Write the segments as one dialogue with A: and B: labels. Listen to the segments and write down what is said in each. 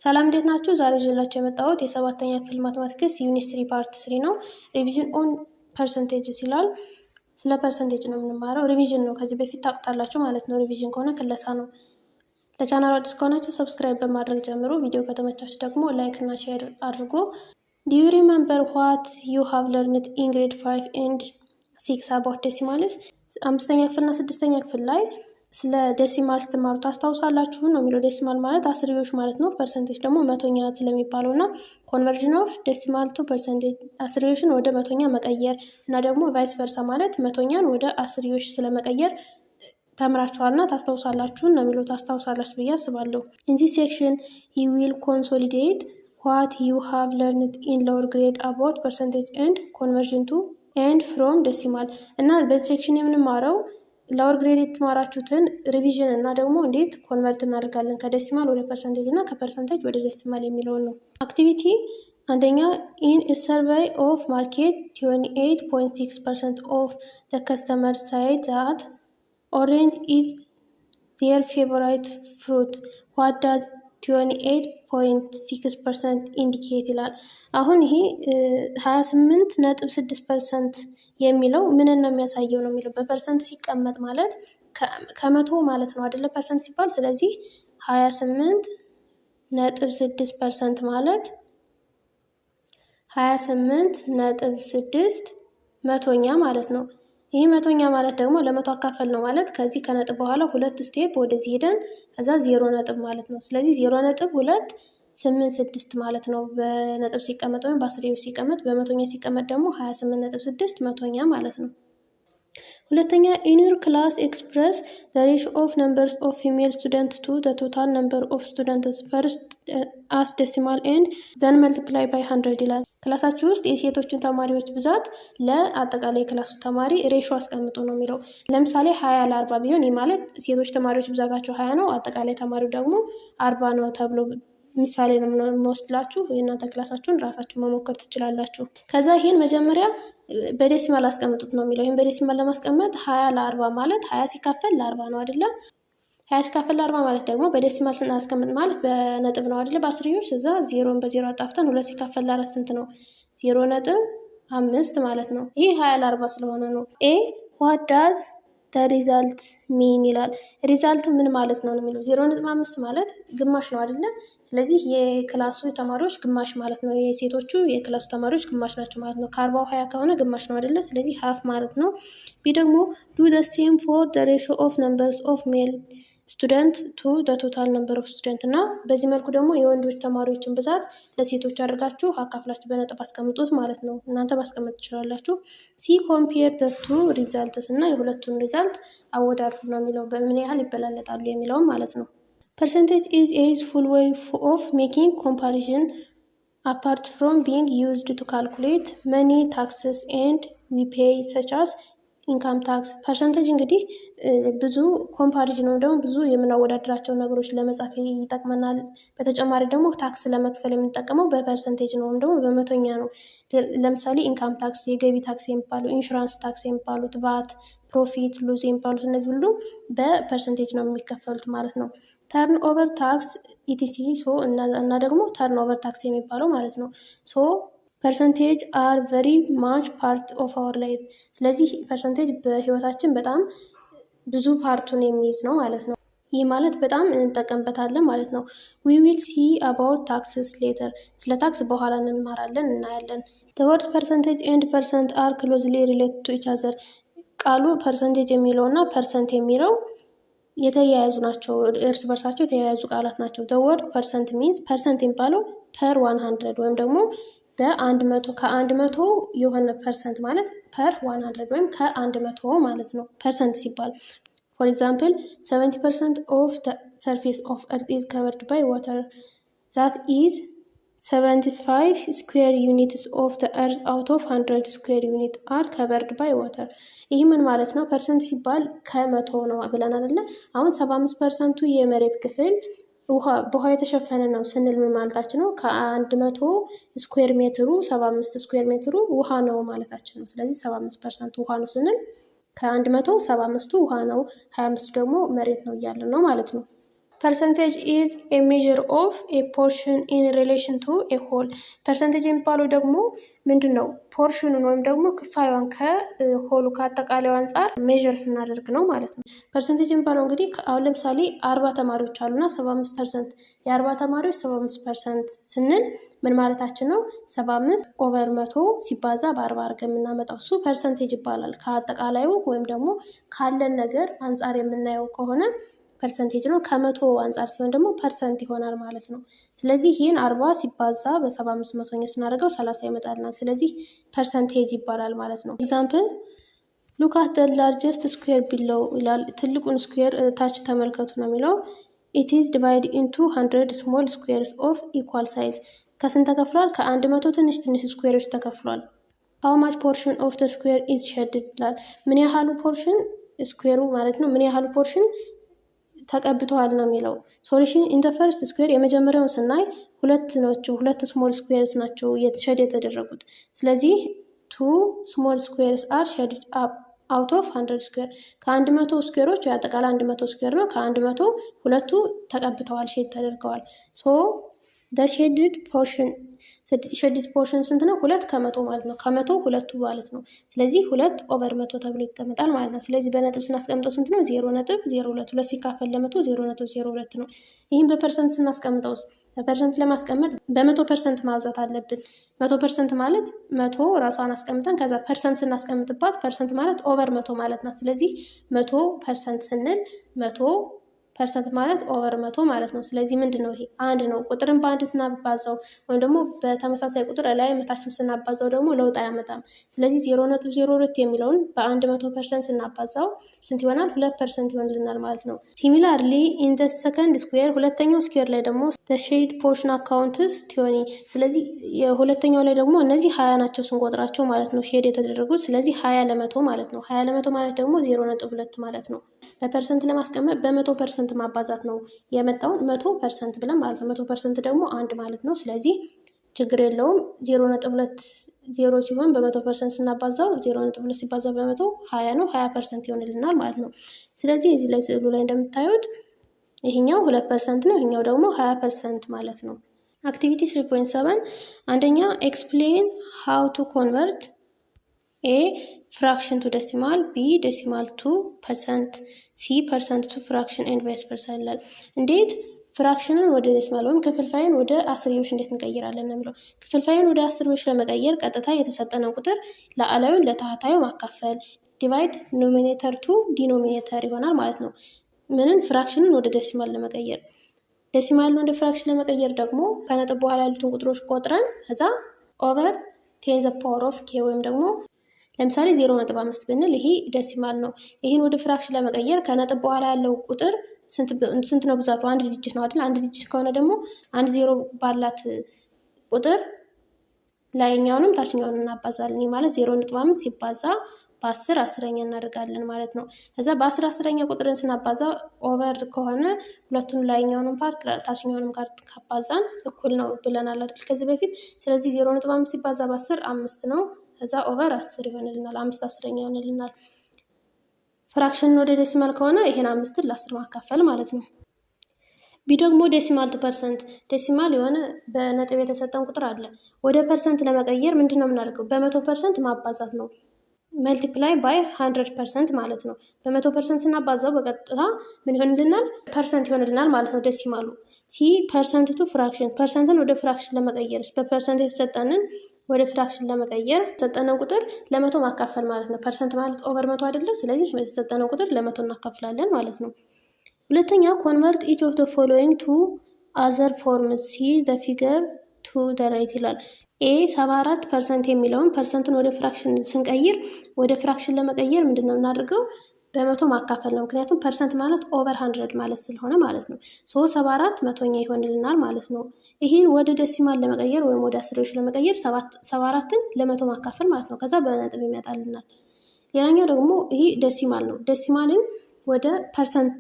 A: ሰላም እንዴት ናችሁ? ዛሬ ይዤላችሁ የመጣሁት የሰባተኛ ክፍል ማትማቲክስ ዩኒት 3 ፓርት 3 ነው። ሪቪዥን ኦን ፐርሰንቴጅስ ይላል። ስለ ፐርሰንቴጅ ነው የምንማረው። ሪቪዥን ነው፣ ከዚህ በፊት ታውቁታላችሁ ማለት ነው። ሪቪዥን ከሆነ ክለሳ ነው። ለቻናሉ አዲስ ከሆናችሁ ሰብስክራይብ በማድረግ ጀምሮ፣ ቪዲዮ ከተመቻችሁ ደግሞ ላይክ እና ሼር አድርጎ። ዱ ዩ ሪመምበር ዋት ዩ ሃቭ ለርንድ ኢን ግሬድ 5 ኤንድ 6 አባውት ዴሲማልስ? አምስተኛ ክፍልና ስድስተኛ ክፍል ላይ ስለ ዴሲማል ስትማሩ ታስታውሳላችሁ ነው የሚለው። ዴሲማል ማለት አስርዮሽ ማለት ነው። ፐርሰንቴጅ ደግሞ መቶኛ ስለሚባለው እና ኮንቨርዥን ኦፍ ዴሲማል ቱ ፐርሰንቴጅ አስርዮሽን ወደ መቶኛ መቀየር እና ደግሞ ቫይስ ቨርሳ ማለት መቶኛን ወደ አስርዮሽ ስለመቀየር ተምራችኋልና ታስታውሳላችሁ ነው የሚለው። ታስታውሳላችሁ ብዬ አስባለሁ። ኢን ዚስ ሴክሽን ሂ ዊል ኮንሶሊዴት ዋት ዩ ሃቭ ለርንድ ኢን ሎወር ግሬድ አባውት ፐርሰንቴጅ ኤንድ ኮንቨርዥን ቱ ኤንድ ፍሮም ዴሲማል እና በዚህ ሴክሽን የምንማረው ሎወር ግሬድ የተማራችሁትን ሪቪዥን እና ደግሞ እንዴት ኮንቨርት እናደርጋለን ከዴሲማል ወደ ፐርሰንቴጅ እና ከፐርሰንቴጅ ወደ ዴሲማል የሚለውን ነው። አክቲቪቲ አንደኛ ኢን ሰርቬይ ኦፍ ማርኬት 28.6% ኦፍ ዘ ከስተመር ሳይድ ዛት ኦሬንጅ ኢዝ ዜር ፌቨራይት ፍሩት ዋት ዳዝ 28.6% ኢንዲኬት ይላል። አሁን ይሄ 28.6% የሚለው ምንን ነው የሚያሳየው ነው የሚለው። በፐርሰንት ሲቀመጥ ማለት ከመቶ ማለት ነው አይደለ? ፐርሰንት ሲባል ስለዚህ 28.6% ማለት 28.6 መቶኛ ማለት ነው። ይህ መቶኛ ማለት ደግሞ ለመቶ አካፈል ነው ማለት ከዚህ ከነጥብ በኋላ ሁለት ስቴፕ ወደዚህ ሄደን ከዛ 0 ነጥብ ማለት ነው። ስለዚህ 0.286 ማለት ነው በነጥብ ሲቀመጥ ወይም በአስርዮሽ ሲቀመጥ። በመቶኛ ሲቀመጥ ደግሞ 28.6 መቶኛ ማለት ነው። ሁለተኛ ኢን ዩር ክላስ ኤክስፕረስ ዘ ሬሽዮ ኦፍ ነምበርስ ኦፍ ፊሜል ስቱደንት ቱ ዘ ቶታል ነምበር ኦፍ ስቱደንትስ ፈርስት አስ ዴሲማል ኤንድ ዘን መልቲፕላይ ባይ 100 ይላል። ክላሳችሁ ውስጥ የሴቶችን ተማሪዎች ብዛት ለአጠቃላይ የክላሱ ተማሪ ሬሾ አስቀምጡ ነው የሚለው። ለምሳሌ 20 ለ40 ቢሆን ይህ ማለት ሴቶች ተማሪዎች ብዛታቸው 20 ነው፣ አጠቃላይ ተማሪው ደግሞ 40 ነው ተብሎ ምሳሌ ነው የምወስድላችሁ። የእናንተ ክላሳችሁን ራሳችሁ መሞከር ትችላላችሁ። ከዛ ይህን መጀመሪያ በዴሲማል አስቀምጡት ነው የሚለው። ይህን በዴሲማል ለማስቀመጥ 20 ለ40 ማለት 20 ሲካፈል ለ40 ነው አይደለ? 20 ሲካፈል ለ40 ማለት ደግሞ በዴሲማል ስናስቀምጥ ማለት በነጥብ ነው አይደለ? በአስርዮሽ እዛ ዜሮን በዜሮ አጣፍተን 2 ሲካፈል ለ4 ስንት ነው? 0.5 ማለት ነው። ይህ 20 ለ40 ስለሆነ ነው። ኤ ዋት ዳዝ ሪዛልት ሚን ይላል። ሪዛልት ምን ማለት ነው የሚለው 0.5 ማለት ግማሽ ነው አይደለ? ስለዚህ የክላሱ ተማሪዎች ግማሽ ማለት ነው። የሴቶቹ የክላሱ ተማሪዎች ግማሽ ናቸው ማለት ነው። ከ40 20 ከሆነ ግማሽ ነው አይደለ? ስለዚህ ሀፍ ማለት ነው። ቢ ደግሞ ዱ ዘ ሴም ፎር ዘ ሬሾ ኦፍ ነምበርስ ኦፍ ሜል ስቱደንት ቱ ዘ ቶታል ነምበር ኦፍ ስቱደንት እና በዚህ መልኩ ደግሞ የወንዶች ተማሪዎችን ብዛት ለሴቶች አድርጋችሁ አካፍላችሁ በነጥብ አስቀምጡት ማለት ነው። እናንተ ማስቀመጥ ትችላላችሁ። ሲ ኮምፔር ዘ ቱ ሪዛልትስ እና የሁለቱን ሪዛልት አወዳድሩ ነው የሚለው። በምን ያህል ይበላለጣሉ የሚለውን ማለት ነው። ፐርሰንቴጅ ኢዝ ኤ ዩዝፉል ዌይ ኦፍ ሜኪንግ ኮምፓሪዥን አፓርት ፍሮም ቢንግ ዩዝድ ቱ ካልኩሌት መኒ ታክስስ ኤንድ ዊ ፔይ ሰች አስ ኢንካም ታክስ። ፐርሰንቴጅ እንግዲህ ብዙ ኮምፓሪዥን ወይም ደግሞ ብዙ የምናወዳድራቸው ነገሮች ለመጻፍ ይጠቅመናል። በተጨማሪ ደግሞ ታክስ ለመክፈል የምንጠቀመው በፐርሰንቴጅ ነው ወይም ደግሞ በመቶኛ ነው። ለምሳሌ ኢንካም ታክስ፣ የገቢ ታክስ የሚባሉ፣ ኢንሹራንስ ታክስ የሚባሉት፣ ቫት፣ ፕሮፊት፣ ሉዝ የሚባሉት እነዚህ ሁሉ በፐርሰንቴጅ ነው የሚከፈሉት ማለት ነው። ተርን ኦቨር ታክስ ኢቲሲ እና ደግሞ ተርን ኦቨር ታክስ የሚባለው ማለት ነው። ሶ ፐርሰንቴጅ አር ቨሪ ማች ፓርት ኦፍ አወር ላይፍ። ስለዚህ ፐርሰንቴጅ በህይወታችን በጣም ብዙ ፓርቱን የሚይዝ ነው ማለት ነው። ይህ ማለት በጣም እንጠቀምበታለን ማለት ነው። ዊ ዊል ሲ አባውት ታክስስ ሌተር። ስለ ታክስ በኋላ እንማራለን፣ እናያለን። ዘ ወርድ ፐርሰንቴጅ ኤንድ ፐርሰንት አር ክሎዝሊ ሪሌትድ ቱ ኢች አዘር። ቃሉ ፐርሰንቴጅ የሚለው እና ፐርሰንት የሚለው የተያያዙ ናቸው፣ እርስ በርሳቸው የተያያዙ ቃላት ናቸው። ዘ ወርድ ፐርሰንት ሚንስ ፐርሰንት የሚባለው ፐር 100 ወይም ደግሞ በ100 ከ100 የሆነ ፐርሰንት ማለት ፐር 100 ወይም ከ100 ማለት ነው ፐርሰንት ሲባል። ፎር ኤግዛምፕል 70% ኦፍ ዘ ሰርፌስ ኦፍ እርት ኢዝ ከቨርድ ባይ ዋተር ዛት ኢዝ 75 ስኩዌር ዩኒትስ ኦፍ ዘ እርት አውት ኦፍ 100 ስኩዌር ዩኒት አር ከቨርድ ባይ ዋተር። ይህ ምን ማለት ነው? ፐርሰንት ሲባል ከመቶ ነው ብለን አይደለ? አሁን 75%ቱ የመሬት ክፍል በውሃ የተሸፈነ ነው ስንል ምን ማለታችን ነው? ከ100 ስኩዌር ሜትሩ 75 ስኩዌር ሜትሩ ውሃ ነው ማለታችን ነው። ስለዚህ 75% ውሃ ነው ስንል ከ100 75ቱ ውሃ ነው፣ 25ቱ ደግሞ መሬት ነው እያለን ነው ማለት ነው። ፐርሰንቴጅ ኢዝ ኤ ሜዥር ኦፍ ኤ ፖርሽን ኢን ሪሌሽን ቱ ኤ ሆል። ፐርሰንቴጅ የሚባለው ደግሞ ምንድን ነው? ፖርሽኑን ወይም ደግሞ ክፋዩን ከሆሉ ከአጠቃላዩ አንጻር ሜዥር ስናደርግ ነው ማለት ነው። ፐርሰንቴጅ የሚባለው እንግዲህ አሁን ለምሳሌ 40 ተማሪዎች አሉና 75% የ40 ተማሪዎች 75% ስንል ምን ማለታችን ነው? 75 ኦቨር 100 ሲባዛ በ40 አድርገን የምናመጣው እሱ ፐርሰንቴጅ ይባላል። ከአጠቃላዩ ወይም ደግሞ ካለን ነገር አንጻር የምናየው ከሆነ ፐርሰንቴጅ ነው። ከመቶ አንጻር ሲሆን ደግሞ ፐርሰንት ይሆናል ማለት ነው። ስለዚህ ይህን 40 ሲባዛ በ75 መቶኛ ስናደርገው 30 ይመጣልናል። ስለዚህ ፐርሰንቴጅ ይባላል ማለት ነው። ኤግዛምፕል ሉክ አት ዘ ላርጀስት ስኩዌር ቢሎው ይላል። ትልቁን ስኩዌር ታች ተመልከቱ ነው የሚለው። ኢት ኢዝ ዲቫይድ ኢንቱ 100 ስሞል ስኩዌርስ ኦፍ ኢኳል ሳይዝ። ከስንት ተከፍሏል? ከ100 ትንሽ ትንሽ ስኩዌሮች ተከፍሏል። ሃው ማች ፖርሽን ኦፍ ዘ ስኩዌር ኢዝ ሼድድ ይላል። ምን ያህሉ ፖርሽን ስኩዌሩ ማለት ነው ምን ያህሉ ፖርሽን ተቀብተዋል ነው የሚለው። ሶሉሽን ኢን ዘ ፈርስት ስኩዌር የመጀመሪያውን ስናይ ሁለት ስሞል ስኩዌርስ ናቸው ሼድ የተደረጉት። ስለዚህ 2 ስሞል ስኩዌርስ አር ሼድድ አውት ኦፍ 100 ስኩዌር። ከ100 ስኩዌሮች አጠቃላይ 100 ስኩዌር ነው። ከ100 ሁለቱ ተቀብተዋል ሼድ ተደርገዋል። ሶ ሼድድ ፖርሽን ስንት ነው? 2 ከመቶ ማለት ነው። ከመቶ ሁለቱ ማለት ነው። ስለዚህ 2 ኦቨር 100 ተብሎ ይቀመጣል ማለት ነው። ስለዚህ በነጥብ ስናስቀምጠው ስንት ነው? 0.02 2 ሲካፈል ለ100 0.02 ነው። ይህም በፐርሰንት ስናስቀምጠው በፐርሰንት ለማስቀመጥ በ100% ማብዛት አለብን። 100% ማለት 100 ራሷን አስቀምጠን ከዛ ፐርሰንት ስናስቀምጥባት ፐርሰንት ማለት ኦቨር 100 ማለት ነው። ስለዚህ 100% ስንል 100% ማለት ኦቨር 100 ማለት ነው። ስለዚህ ምንድን ነው ይሄ? አንድ ነው። ቁጥርን በአንድ ስናባዛው ወይም ደግሞ በተመሳሳይ ቁጥር ላይ መታችን ስናባዛው ደግሞ ለውጥ አያመጣም። ስለዚህ 0.02 የሚለውን በ100% ስናባዛው ስንት ይሆናል? 2% ይሆንልናል ማለት ነው። ሲሚላርሊ ኢን ዘ ሰከንድ ስኩዌር ሁለተኛው ስኩዌር ላይ ደግሞ ሼድ ፖርሽን አካውንትስ 20። ስለዚህ የሁለተኛው ላይ ደግሞ እነዚህ 20 ናቸው ስንቆጥራቸው ማለት ነው ሼድ የተደረጉት። ስለዚህ 20 ለመቶ ማለት ነው። 20 ለመቶ ማለት ደግሞ 0.2 ማለት ነው። በፐርሰንት ለማስቀመጥ በ100% ማባዛት ነው የመጣውን 100% ብለን ማለት ነው። 100% ደግሞ አንድ ማለት ነው። ስለዚህ ችግር የለውም። 0.2 0 ሲሆን በ100% ስናባዛው 0.2 ሲባዛ በ100 20 ነው። 20% ይሆንልናል ማለት ነው። ስለዚህ እዚህ ላይ ስዕሉ ላይ እንደምታዩት ይሄኛው 2% ነው። ይሄኛው ደግሞ 20% ማለት ነው። አክቲቪቲ 3.7 አንደኛ ኤክስፕሌን ሃው ቱ ኮንቨርት ኤ ፍራክሽን ቱ ዴሲማል፣ ቢ ዴሲማል ቱ ፐርሰንት፣ ሲ ፐርሰንት ቱ ፍራክሽን ኤንድ ቫይስ ቨርሳ ይላል። እንዴት ፍራክሽንን ወደ ዴሲማል ወይም ክፍልፋይን ወደ አስርዮሽ እንዴት እንቀይራለን ነው የሚለው። ክፍልፋይን ወደ አስርዮሽ ለመቀየር ቀጥታ የተሰጠነው ቁጥር ለአላዩን ለታህታዩ ማካፈል፣ ዲቫይድ ኖሚኔተር ቱ ዲኖሚኔተር ይሆናል ማለት ነው። ምንን? ፍራክሽንን ወደ ዴሲማል ለመቀየር። ዴሲማልን ወደ ፍራክሽን ለመቀየር ደግሞ ከነጥብ በኋላ ያሉትን ቁጥሮች ቆጥረን ከዛ ኦቨር 10 ዘ ፓወር ኦፍ ኬ ወይም ደግሞ ለምሳሌ 0.5 ብንል ይሄ ዴሲማል ነው። ይህን ወደ ፍራክሽን ለመቀየር ከነጥብ በኋላ ያለው ቁጥር ስንት ነው? ብዛቱ አንድ ዲጂት ነው አይደል? አንድ ዲጂት ከሆነ ደግሞ አንድ ዜሮ ባላት ቁጥር ላይኛውንም ታችኛውን እናባዛለን። ይህ ማለት 0.5 ሲባዛ በ10 አስረኛ እናደርጋለን ማለት ነው። ከዛ በ10 አስረኛ ቁጥርን ስናባዛ ኦቨር ከሆነ ሁለቱን ላይኛውንም ፓርት ታችኛውንም ፓርት ካባዛን እኩል ነው ብለናል አይደል ከዚህ በፊት። ስለዚህ 0.5 ሲባዛ በ10 5 ነው። ከዛ ኦቨር 10 ይሆንልናል። 5 አስረኛ ይሆንልናል። ፍራክሽንን ወደ ዴሲማል ከሆነ ይሄን 5ን ለ10 ማካፈል ማለት ነው። ቢ ደግሞ ዴሲማል ቱ ፐርሰንት። ዴሲማል የሆነ በነጥብ የተሰጠን ቁጥር አለ። ወደ ፐርሰንት ለመቀየር ምንድን ነው የምናደርገው? በ100% ማባዛት ነው። መልቲፕላይ ባይ 100% ማለት ነው። በ100% ስናባዛው በቀጥታ ምን ይሆንልናል? ፐርሰንት ይሆንልናል ማለት ነው ዴሲማሉ። ሲ ፐርሰንት ቱ ፍራክሽን። ፐርሰንትን ወደ ፍራክሽን ለመቀየር በፐርሰንት የተሰጠንን ወደ ፍራክሽን ለመቀየር የተሰጠነው ቁጥር ለ100 ማካፈል ማለት ነው። ፐርሰንት ማለት ኦቨር 100 አይደለ? ስለዚህ የተሰጠነው ቁጥር ለ100 እናካፍላለን ማለት ነው። ሁለተኛ ኮንቨርት ኢች ኦፍ ዘ ፎሎዊንግ ቱ አዘር ፎርምስ ሲ ዘ ፊገር ቱ ዘ ራይት ይላል። ኤ 74% የሚለውን ፐርሰንትን ወደ ፍራክሽን ስንቀይር ወደ ፍራክሽን ለመቀየር ምንድን ነው የምናደርገው? በ100 ማካፈል ነው። ምክንያቱም ፐርሰንት ማለት ኦቨር 100 ማለት ስለሆነ ማለት ነው። 74 መቶኛ ይሆንልናል ማለት ነው። ይህን ወደ ዴሲማል ለመቀየር ወይም ወደ አስርዮሽ ለመቀየር 74ን ለ100 ማካፈል ማለት ነው። ከዛ በነጥብ ይመጣልናል። ሌላኛው ደግሞ ይሄ ዴሲማል ነው። ዴሲማልን ወደ ፐርሰንት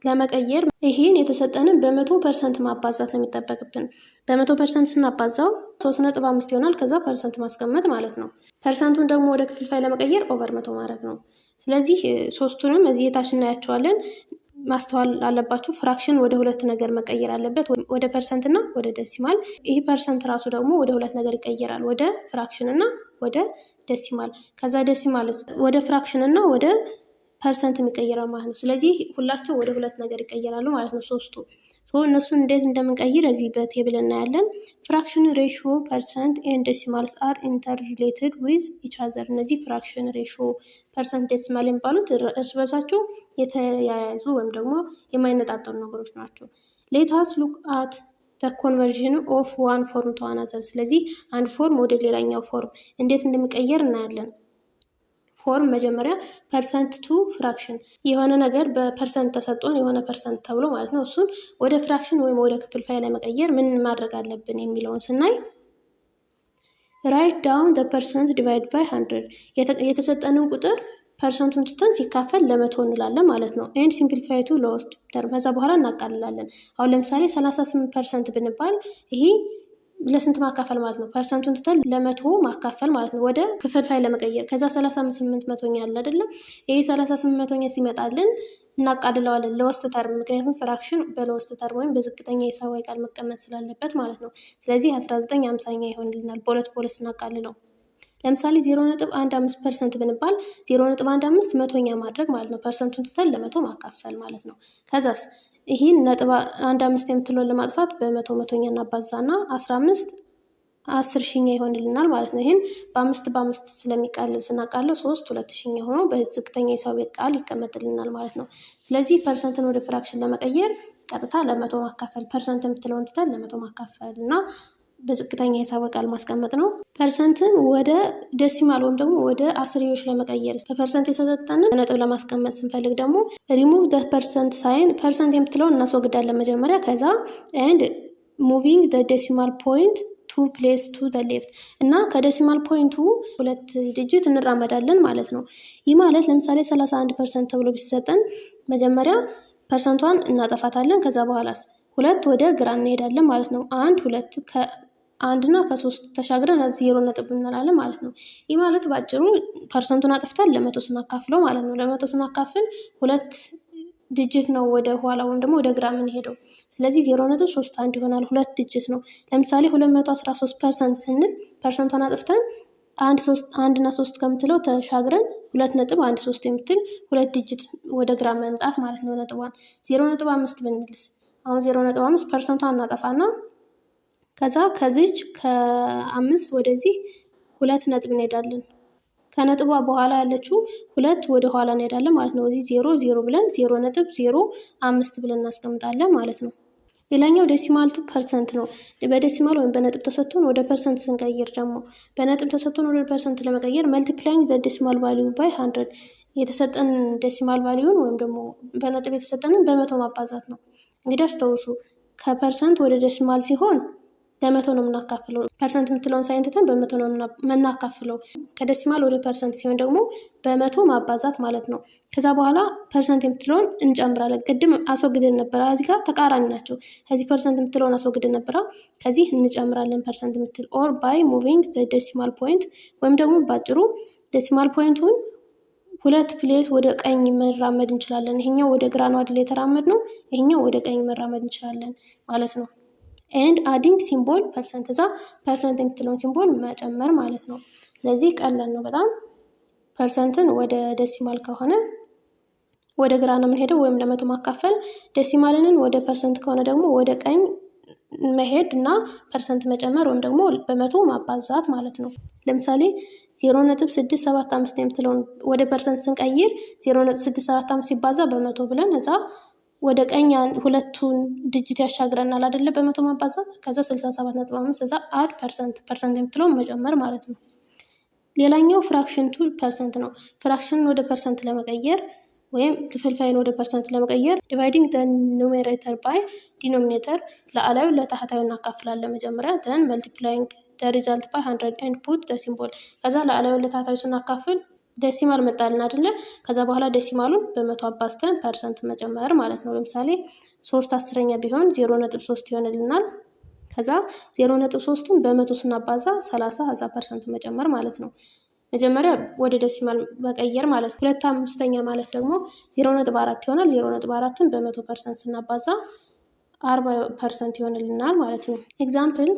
A: ለመቀየር ይሄን የተሰጠንን በ100% ማባዛት ነው የሚጠበቅብን። በ100% ስናባዛው 3.5 ይሆናል። ከዛ ፐርሰንት ማስቀመጥ ማለት ነው። ፐርሰንቱን ደግሞ ወደ ክፍልፋይ ለመቀየር ኦቨር 100 ማድረግ ነው። ስለዚህ ሶስቱንም እዚህ የታች እናያቸዋለን። ማስተዋል አለባችሁ። ፍራክሽን ወደ ሁለት ነገር መቀየር አለበት፣ ወደ ፐርሰንት እና ወደ ዴሲማል። ይህ ፐርሰንት ራሱ ደግሞ ወደ ሁለት ነገር ይቀየራል፣ ወደ ፍራክሽን እና ወደ ዴሲማል። ከዛ ዴሲማል ወደ ፍራክሽን እና ወደ ፐርሰንት የሚቀየራል ማለት ነው። ስለዚህ ሁላቸው ወደ ሁለት ነገር ይቀየራሉ ማለት ነው ሶስቱ። እነሱን እንዴት እንደምንቀይር እዚህ በቴብል እናያለን። ፍራክሽን ሬሽዮ ፐርሰንት ኤንድ ዴሲማልስ አር ኢንተር ሪሌትድ ዊዝ ኢች አዘር። እነዚህ ፍራክሽን ሬሽዮ ፐርሰንት ዴሲማል የሚባሉት እርስ በርሳቸው የተያያዙ ወይም ደግሞ የማይነጣጠሉ ነገሮች ናቸው። ሌታስ ሉክ አት ኮንቨርዥን ኦፍ ዋን ፎርም ቱ አናዘር። ስለዚህ አንድ ፎርም ወደ ሌላኛው ፎርም እንዴት እንደሚቀየር እናያለን። ፎርም መጀመሪያ ፐርሰንት ቱ ፍራክሽን፣ የሆነ ነገር በፐርሰንት ተሰጥቶን የሆነ ፐርሰንት ተብሎ ማለት ነው። እሱን ወደ ፍራክሽን ወይም ወደ ክፍልፋይ ለመቀየር ምን ማድረግ አለብን የሚለውን ስናይ ራይት ዳውን ፐርሰንት ዲቫይድ ባይ 100። የተሰጠንን ቁጥር ፐርሰንቱን ትተን ሲካፈል ለመቶ እንላለን ማለት ነው። ኤንድ ሲምፕሊፋይ ቱ ሎወስት ተርም፣ ከዛ በኋላ እናቃልላለን። አሁን ለምሳሌ 38% ብንባል ይሄ ለስንት ማካፈል ማለት ነው? ፐርሰንቱን ትተን ለመቶ ማካፈል ማለት ነው፣ ወደ ክፍልፋይ ለመቀየር። ከዛ 38 መቶኛ አለ አይደለም? ይሄ 38 መቶኛ ሲመጣልን እናቃልለዋለን ለወስት ተርም፣ ምክንያቱም ፍራክሽን በለወስት ተርም ወይም በዝቅተኛ ሂሳባዊ ቃል መቀመጥ ስላለበት ማለት ነው። ስለዚህ 19/50 ይሆንልናል በሁለት እናቃልለው። ለምሳሌ 0.15% ብንባል 0.15 መቶኛ ማድረግ ማለት ነው፣ ፐርሰንቱን ትተን ለመቶ ማካፈል ማለት ነው። ከዛስ ይህን 1.15 የምትለውን ለማጥፋት በመቶ መቶኛ እናባዛና 15 10,000 ይሆንልናል ማለት ነው። ይህን በ5 ስለሚቃልል ስናቃለው 2,000 ሆኖ በዝቅተኛ ሂሳባዊ ቃል ይቀመጥልናል ማለት ነው። ስለዚህ ፐርሰንትን ወደ ፍራክሽን ለመቀየር ቀጥታ ለመቶ ማካፈል፣ ፐርሰንት የምትለውን ትተን ለመቶ ማካፈል እና በዝቅተኛ ሂሳባዊ ቃል ማስቀመጥ ነው። ፐርሰንትን ወደ ዴሲማል ወይም ደግሞ ወደ አስርዮሽ ለመቀየር በፐርሰንት የተሰጠንን ነጥብ ለማስቀመጥ ስንፈልግ ደግሞ ሪሙቭ ፐርሰንት ሳይን፣ ፐርሰንት የምትለውን እናስወግዳለን መጀመሪያ። ከዛ ኤንድ ሙቪንግ ዴሲማል ፖይንት ቱ ፕሌስ ቱ ሌፍት እና ከዴሲማል ፖይንቱ 2 ዲጂት እንራመዳለን ማለት ነው። ይህ ማለት ለምሳሌ 31% ተብሎ ቢሰጠን መጀመሪያ ፐርሰንቷን እናጠፋታለን። ከዛ በኋላስ 2 ወደ ግራ እንሄዳለን ማለት ነው። 1 እና ከ3 ተሻግረን 0 ነጥብ እንላለን ማለት ነው። ይህ ማለት ባጭሩ ፐርሰንቱን አጥፍተን ለመቶ ስናካፍለው ማለት ነው። ለመቶ ስናካፍል 2 ዲጂት ነው ወደ ኋላ ወይም ደግሞ ወደ ግራ የምንሄደው። ስለዚህ 0.31 ይሆናል፣ 2 ዲጂት ነው። ለምሳሌ 213% ስንል ፐርሰንቷን አጥፍተን 1 እና 3 ከምትለው ተሻግረን 2.13 የምትል 2 ዲጂት ወደ ግራ መምጣት ማለት ነው። ነጥቧን 0.5 ብንልስ አሁን 0.5 ፐርሰንቷን እናጠፋና ከዛ ከዚች ከ5 ወደዚህ 2 ነጥብ እንሄዳለን። ከነጥቧ በኋላ ያለችው 2 ወደ ኋላ እንሄዳለን ማለት ነው። እዚህ 0 ብለን 0.05 ብለን እናስቀምጣለን ማለት ነው። ሌላኛው ዴሲማል ቱ ፐርሰንት ነው። በዴሲማል ወይም በነጥብ ተሰጥቶን ወደ ፐርሰንት ስንቀይር ደግሞ በነጥብ ተሰጥቶን ወደ ፐርሰንት ለመቀየር መልቲፕላይንግ ዘ ዴሲማል ቫሊዩ ባይ 100፣ የተሰጠን ዴሲማል ቫሊዩን ወይም ደግሞ በነጥብ የተሰጠንን በመቶ ማባዛት ነው። እንግዲህ አስታውሱ ከፐርሰንት ወደ ዴሲማል ሲሆን ለመቶ ነው የምናካፍለው። ፐርሰንት የምትለውን ሳይንትተን በመቶ ነው የምናካፍለው። ከዴሲማል ወደ ፐርሰንት ሲሆን ደግሞ በመቶ ማባዛት ማለት ነው። ከዛ በኋላ ፐርሰንት የምትለውን እንጨምራለን። ቅድም አስወግደን ነበረ፣ እዚህ ጋር ተቃራኒ ናቸው። ከዚህ ፐርሰንት የምትለውን አስወግደን ነበረ፣ ከዚህ እንጨምራለን ፐርሰንት የምትል ኦር ባይ ሙቪንግ ዴሲማል ፖይንት፣ ወይም ደግሞ ባጭሩ ዴሲማል ፖይንቱን 2 ፕሌስ ወደ ቀኝ መራመድ እንችላለን። ይሄኛው ወደ ግራ ነው አይደል የተራመድ ነው፣ ይሄኛው ወደ ቀኝ መራመድ እንችላለን ማለት ነው። ኤንድ አዲንግ ሲምቦል ፐርሰንት፣ እዛ ፐርሰንት የምትለውን ሲምቦል መጨመር ማለት ነው። ስለዚህ ቀላል ነው በጣም። ፐርሰንትን ወደ ዴሲማል ከሆነ ወደ ግራ ነው የምንሄደው ወይም ለመቶ ማካፈል፣ ዴሲማልንን ወደ ፐርሰንት ከሆነ ደግሞ ወደ ቀኝ መሄድ እና ፐርሰንት መጨመር ወይም ደግሞ በመቶ ማባዛት ማለት ነው። ለምሳሌ 0.675 የምትለውን ወደ ፐርሰንት ስንቀይር 0.675 ሲባዛ በመቶ ብለን እዛ ወደ ቀኝ ሁለቱን ዲጂት ያሻግረናል አይደለ? በመቶ ማባዛት ከዛ 67.5 እዛ አድ ፐርሰንት የምትለውን መጨመር ማለት ነው። ሌላኛው ፍራክሽን ቱ ፐርሰንት ነው። ፍራክሽንን ወደ ፐርሰንት ለመቀየር ወይም ክፍልፋይን ወደ ፐርሰንት ለመቀየር ዲቫይዲንግ ዘ ኑሜሬተር ባይ ዲኖሚኔተር፣ ለአላዩ ለታህታዩ እናካፍላለን መጀመሪያ። ዘን መልቲፕላይንግ ዘ ሪዛልት ባይ 100 ኤንድ ፑት ዘ ሲምቦል። ከዛ ለአላዩ ለታህታዩ ስናካፍል ዴሲማል መጣልን አይደለ? ከዛ በኋላ ዴሲማሉን በመቶ አባዝተን ፐርሰንት መጨመር ማለት ነው። ለምሳሌ 3/10 ቢሆን 0.3 ይሆንልናል። ከዛ 0.3ን በመቶ ስናባዛ 30 ፐርሰንት መጨመር ማለት ነው። መጀመሪያ ወደ ዴሲማል መቀየር ማለት ነው። 2/5 ማለት ደግሞ 0.4 ይሆናል። 0.4ን በ100% ስናባዛ 40% ይሆንልናል ማለት ነው። ኤግዛምፕል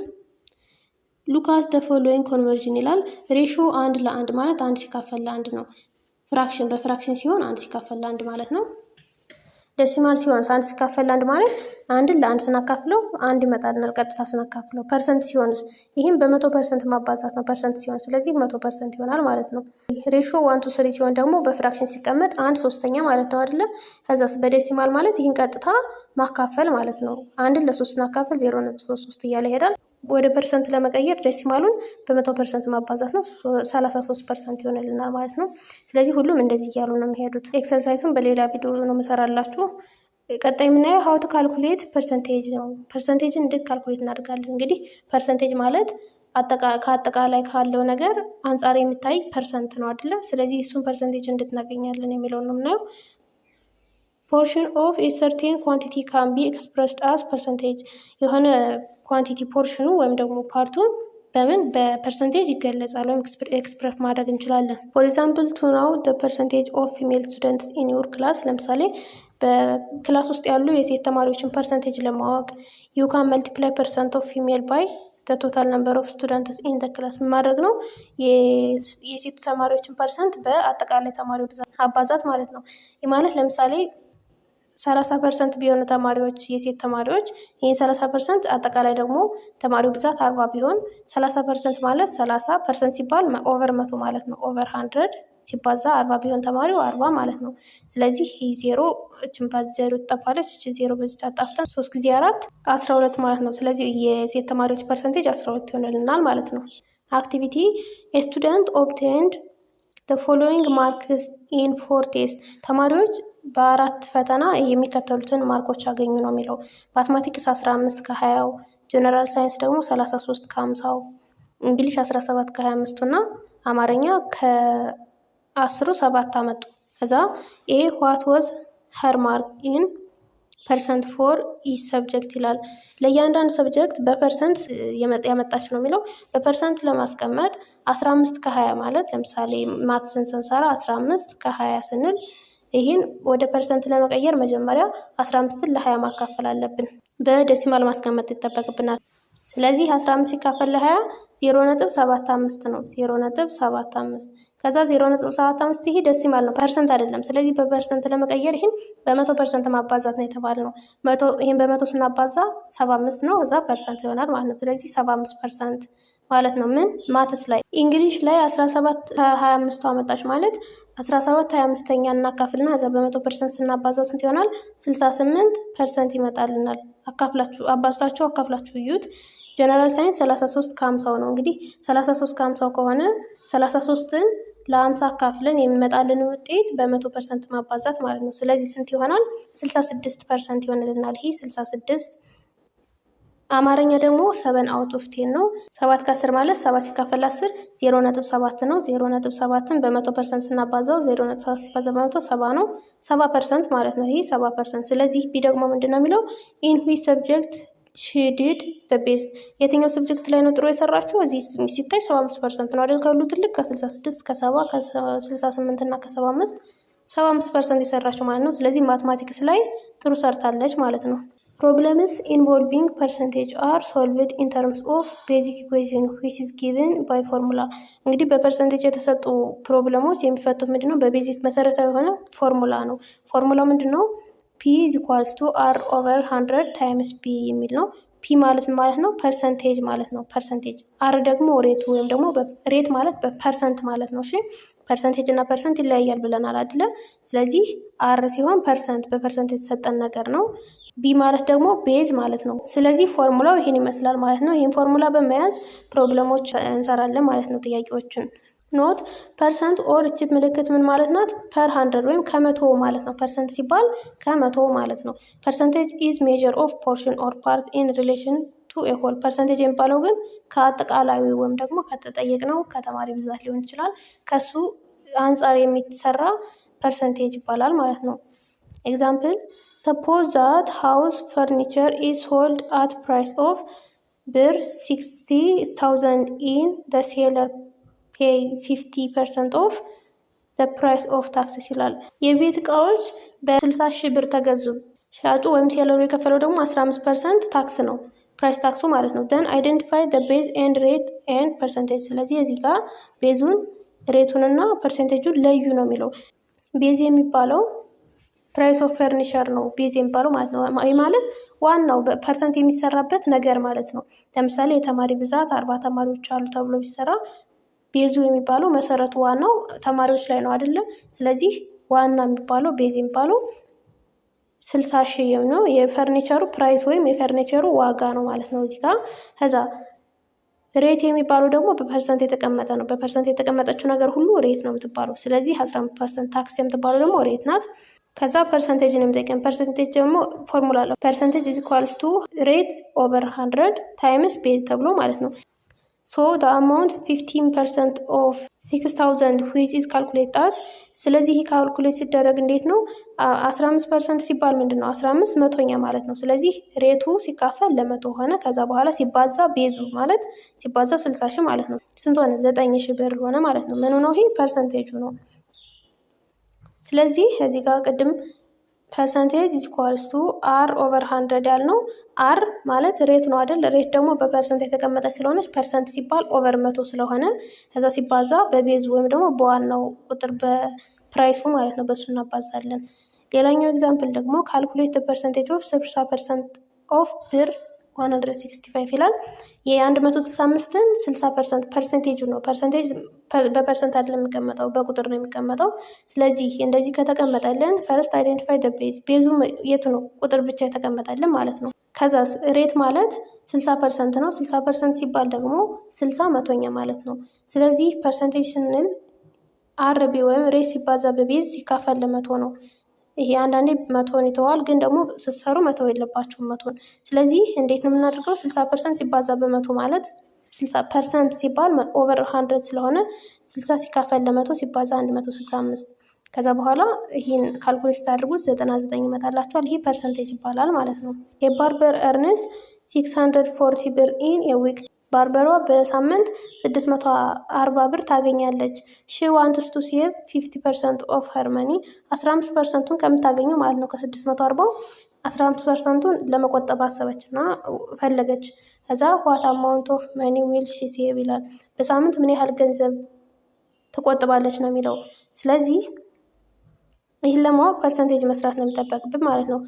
A: ሉክ አት ዘ ፎሎዊንግ ኮንቨርዥን ይላል። ሬሾ 1:1 ማለት 1 ሲካፈል ለ1 ነው። ፍራክሽን በፍራክሽን ሲሆን 1 ሲካፈል ለ1 ማለት ነው። ዴሲማል ሲሆን 1 ሲካፈል ለ1 ማለት 1ን ለ1 ስናካፍለው 1 ይመጣልናል ቀጥታ ስናካፍለው። ፐርሰንት ሲሆንስ ይህም በ100% ማባዛት ነው ፐርሰንት ሲሆን፣ ስለዚህ 100% ይሆናል ማለት ነው። ሬሾ 1:3 ሲሆን ደግሞ በፍራክሽን ሲቀመጥ 1/3 ማለት ነው አይደለ? ከዛስ በዴሲማል ማለት ይህን ቀጥታ ማካፈል ማለት ነው። 1ን ለ3 ስናካፍል 0.33 እያለ ይሄዳል። ወደ ፐርሰንት ለመቀየር ዴሲማሉን በ100% ማባዛት ነው። 33% ይሆንልናል ማለት ነው። ስለዚህ ሁሉም እንደዚህ እያሉ ነው የሚሄዱት። ኤክሰርሳይሱን በሌላ ቪዲዮ ነው መሰራላችሁ። ቀጣይ የምናየው ሀው ቱ ካልኩሌት ፐርሰንቴጅ ነው። ፐርሰንቴጅን እንዴት ካልኩሌት እናደርጋለን? እንግዲህ ፐርሰንቴጅ ማለት ከአጠቃላይ ካለው ነገር አንጻር የሚታይ ፐርሰንት ነው አይደለ? ስለዚህ እሱን ፐርሰንቴጅ እንዴት እናገኛለን የሚለውን ነው የምናየው። ፖርሽን ኦፍ ኤ ሰርቴን ኳንቲቲ ካን ቢ ኤክስፕረስድ አስ ፐርሰንቴጅ። የሆነ ኳንቲቲ ፖርሽኑ ወይም ደግሞ ፓርቱን በምን በፐርሰንቴጅ ይገለጻል ወይም ኤክስፕረስ ማድረግ እንችላለን። ፎር ኤግዛምፕል ቱ ናው ዘ ፐርሰንቴጅ ኦፍ ፊሜል ስቱደንትስ ኢን ዩር ክላስ። ለምሳሌ በክላስ ውስጥ ያሉ የሴት ተማሪዎችን ፐርሰንቴጅ ለማወቅ ዩ ካን መልቲፕላይ ፐርሰንት ኦፍ ፊሜል ባይ ዘ ቶታል ነምበር ኦፍ ስቱደንትስ ኢን ዘ ክላስ። ማድረግ ነው የሴት ተማሪዎችን ፐርሰንት በአጠቃላይ ተማሪው ብዛት አባዛት ማለት ነው። ይህ ማለት ለምሳሌ 30% ቢሆኑ ተማሪዎች የሴት ተማሪዎች ይህን 30% አጠቃላይ ደግሞ ተማሪው ብዛት 40 ቢሆን 30% ማለት 30% ሲባል ኦቨር 100 ማለት ነው። ኦቨር 100 ሲባዛ 40 ቢሆን ተማሪው 40 ማለት ነው። ስለዚህ ይህ 0 እችን ባዜሮ ትጠፋለች። እችን 0 በዚህ አጣፍተን 3 ጊዜ 4 12 ማለት ነው። ስለዚህ የሴት ተማሪዎች ፐርሰንቴጅ 12 ይሆንልናል ማለት ነው። አክቲቪቲ ኤ ስቱደንት ኦብቴንድ the following marks in 4 tests። ተማሪዎች በ4 ፈተና የሚከተሉትን ማርኮች አገኙ ነው የሚለው። ማትማቲክስ 15 ከ20፣ ጀነራል ሳይንስ ደግሞ 33 ከ50፣ እንግሊሽ 17 ከ25 እና አማርኛ ከ10 7 አመጡ። ከዛ ኤ what was her mark in ፐርሰንት ፎር ኢች ሰብጀክት ይላል። ለእያንዳንዱ ሰብጀክት በፐርሰንት ያመጣች ነው የሚለው። በፐርሰንት ለማስቀመጥ 15 ከ20 ማለት ለምሳሌ ማትስን ስንሰራ 15 ከ20 ስንል ይህን ወደ ፐርሰንት ለመቀየር መጀመሪያ 15ን ለ20 ማካፈል አለብን። በዴሲማል ማስቀመጥ ይጠበቅብናል። ስለዚህ 15 ሲካፈል ለ20 0.75 ነው። 0.75 ከዛ 0.75 ይሄ ዴሲማል ነው ፐርሰንት አይደለም። ስለዚህ በፐርሰንት ለመቀየር ይህን በ100% ማባዛት ነው የተባለው። ይህን በ100 ስናባዛ 75 ነው። እዛ ፐርሰንት ይሆናል ማለት ነው። ስለዚህ 75% ማለት ነው። ምን ማትስ ላይ እንግሊሽ ላይ 17 25 አመጣች ማለት 17 25ኛ እናካፍልና እዛ በ100% ስናባዛው ስንት ይሆናል? 68% ይመጣልናል። አባዝታችሁ አካፍላችሁ እዩት። ጀነራል ሳይንስ 33 ከ50 ነው። እንግዲህ 33 ከ50 ከሆነ 33ን ለ50 አካፍለን የሚመጣልን ውጤት በ100% ማባዛት ማለት ነው። ስለዚህ ስንት ይሆናል? 66% ይሆንልናል። ይሄ 66። አማርኛ ደግሞ 7 አውት ኦፍ 10 ነው። 7 ከ10 ማለት 7 ሲካፈል 10 0.7 ነው። 0.7ን በ100% ስናባዛው 0.7 ሲባዛ በ100 70 ነው። 70% ማለት ነው። ይሄ 70%። ስለዚህ ቢ ደግሞ ምንድነው የሚለው ኢን ዊች ሰብጀክት she did the best። የትኛው ሰብጀክት ላይ ነው ጥሩ የሰራችው? እዚህ ሲታይ 75% ነው አይደል? ካሉ ትልቅ ከ66 ከ70 ከ68 እና ከ75 75% የሰራችው ማለት ነው። ስለዚህ ማትማቲክስ ላይ ጥሩ ሰርታለች ማለት ነው። ፕሮብለምስ ኢንቮልቪንግ ፐርሰንቴጅ አር ሶልቭድ ኢን ተርምስ ኦፍ ቤዚክ ኢኩዌሽን ዊች ኢዝ ጊቨን ባይ ፎርሙላ። እንግዲህ በፐርሰንቴጅ የተሰጡ ፕሮብለሞች የሚፈቱት ምንድነው? በቤዚክ መሰረታዊ የሆነ ፎርሙላ ነው። ፎርሙላው ምንድነው? ፒ ኢዝ ኢኳልስ ቱ አር ኦቨር 100 ታይምስ ፒ የሚል ነው። ፒ ማለት ማለት ነው ፐርሰንቴጅ ማለት ነው። ፐርሰንቴጅ አር ደግሞ ሬቱ ወይም ደግሞ ሬት ማለት በፐርሰንት ማለት ነው። እሺ ፐርሰንቴጅ እና ፐርሰንት ይለያያል ብለናል አይደለ? ስለዚህ አር ሲሆን ፐርሰንት በፐርሰንት የተሰጠን ነገር ነው። ቢ ማለት ደግሞ ቤዝ ማለት ነው። ስለዚህ ፎርሙላው ይሄን ይመስላል ማለት ነው። ይሄን ፎርሙላ በመያዝ ፕሮብለሞች እንሰራለን ማለት ነው። ጥያቄዎችን ኖት ፐርሰንት ኦር እቺ ምልክት ምን ማለት ናት? ፐር 100 ወይም ከመቶ ማለት ነው። ፐርሰንት ሲባል ከመቶ ማለት ነው። ፐርሰንቴጅ ኢዝ ሜዥር ኦፍ ፖርሽን ኦር ፓርት ኢን ሪሌሽን ቱ ኤ ሆል። ፐርሰንቴጅ የሚባለው ግን ከአጠቃላዊ ወይም ደግሞ ከተጠየቅነው ከተማሪ ብዛት ሊሆን ይችላል ከሱ አንጻር የሚሰራ ፐርሰንቴጅ ይባላል ማለት ነው። ኤግዛምፕል suppose that house furniture is sold at price of ብር 60,000 in the seller ፔይ 50% ኦፍ the price of taxes ይላል። የቤት እቃዎች በ60 ሺህ ብር ተገዙ። ሻጩ ወይም ሴለሩ የከፈለው ደግሞ 15% ታክስ ነው፣ ፕራይስ ታክሱ ማለት ነው። then identify the base and rate and percentage። ስለዚህ እዚህ ጋር ቤዙን ሬቱንና ፐርሰንቴጁን ለዩ ነው የሚለው። ቤዝ የሚባለው ፕራይስ ኦፍ ፈርኒቸር ነው ቤዝ የሚባለው ማለት ነው። ይህ ማለት ዋናው በፐርሰንት የሚሰራበት ነገር ማለት ነው። ለምሳሌ የተማሪ ብዛት 40 ተማሪዎች አሉ ተብሎ ቢሰራ ቤዙ የሚባለው መሰረቱ ዋናው ተማሪዎች ላይ ነው አይደለ? ስለዚህ ዋና የሚባለው ቤዝ የሚባለው 60 ሺህ ነው የፈርኒቸሩ ፕራይስ ወይም የፈርኒቸሩ ዋጋ ነው ማለት ነው እዚህ ጋር። ከዛ ሬት የሚባለው ደግሞ በፐርሰንት የተቀመጠ ነው። በፐርሰንት የተቀመጠችው ነገር ሁሉ ሬት ነው የምትባለው። ስለዚህ 15% ታክስ የምትባለው ደግሞ ሬት ናት። ከዛ ፐርሰንቴጅ ነው የሚጠቀም። ፐርሰንቴጅ ደግሞ ፎርሙላ አለው። ፐርሰንቴጅ ኢዝ ኢኳልስ ቱ ሬት ኦቨር 100 ታይምስ ቤዝ ተብሎ ማለት ነው። ሶ the amount 15% of 6000 which is calculated as። ስለዚህ ካልኩሌት ሲደረግ እንዴት ነው? 15% ሲባል ምንድን ነው? 15 መቶኛ ማለት ነው። ስለዚህ ሬቱ ሲካፈል ለመቶ ሆነ። ከዛ በኋላ ሲባዛ ቤዙ ማለት ሲባዛ 60 ሺህ ማለት ነው። ስንት ሆነ? 9 ሺህ ብር ሆነ ማለት ነው። ምኑ ነው ይሄ? ፐርሰንቴጁ ነው። ስለዚህ እዚህ ጋር ቅድም ፐርሰንቴጅ ኢዝ ኢኳልስ ቱ አር ኦቨር 100 ያልነው አር ማለት ሬት ነው አይደል? ሬት ደግሞ በፐርሰንት የተቀመጠ ስለሆነች ፐርሰንት ሲባል ኦቨር 100 ስለሆነ ከዛ ሲባዛ በቤዙ ወይም ደግሞ በዋናው ቁጥር በፕራይሱ ማለት ነው፣ በሱ እናባዛለን። ሌላኛው ኤግዛምፕል ደግሞ ካልኩሌት ፐርሰንቴጅ ኦፍ 60% ኦፍ ብር 165 ይላል። የ165ን 60% ፐርሰንቴጁ ነው። ፐርሰንቴጅ በፐርሰንት አይደለም የሚቀመጠው በቁጥር ነው የሚቀመጠው። ስለዚህ እንደዚህ ከተቀመጠልን ፈርስት አይደንቲፋይ ደ ቤዝ። ቤዙ የቱ ነው? ቁጥር ብቻ የተቀመጠልን ማለት ነው። ከዛ ሬት ማለት 60% ነው። 60% ሲባል ደግሞ 60 መቶኛ ማለት ነው። ስለዚህ ፐርሰንቴጅ ስንል አርቢ ወይም ሬት ሲባዛ በቤዝ ሲካፈል ለመቶ ነው። ይሄ አንዳንዴ መቶን ይተዋል፣ ግን ደግሞ ስትሰሩ መተው የለባችሁም መቶን። ስለዚህ እንዴት ነው የምናደርገው? 60% ሲባዛ በመቶ ማለት 60% ሲባል ኦቨር 100 ስለሆነ 60 ሲካፈል ለመቶ ሲባዛ 165። ከዛ በኋላ ይህን ካልኩሌት ስታደርጉት 99 ይመጣላችኋል። ይሄ ፐርሰንቴጅ ይባላል ማለት ነው። የባርበር እርንስ 640 ብር ኢን ኤ ዊክ። ባርበሯ በሳምንት 640 ብር ታገኛለች። ሺ ዋንትስ ቱ ሴቭ 50% ኦፍ ሄር መኒ። 15%ቱን ከምታገኘው ማለት ነው ከ640 15%ቱን ለመቆጠብ አሰበች እና ፈለገች። ከዛ ዋት አማውንት ኦፍ መኒ ዊል ሺ ሴቭ ይላል። በሳምንት ምን ያህል ገንዘብ ትቆጥባለች ነው የሚለው። ስለዚህ ይህን ለማወቅ ፐርሰንቴጅ መስራት ነው የሚጠበቅብን ማለት ነው።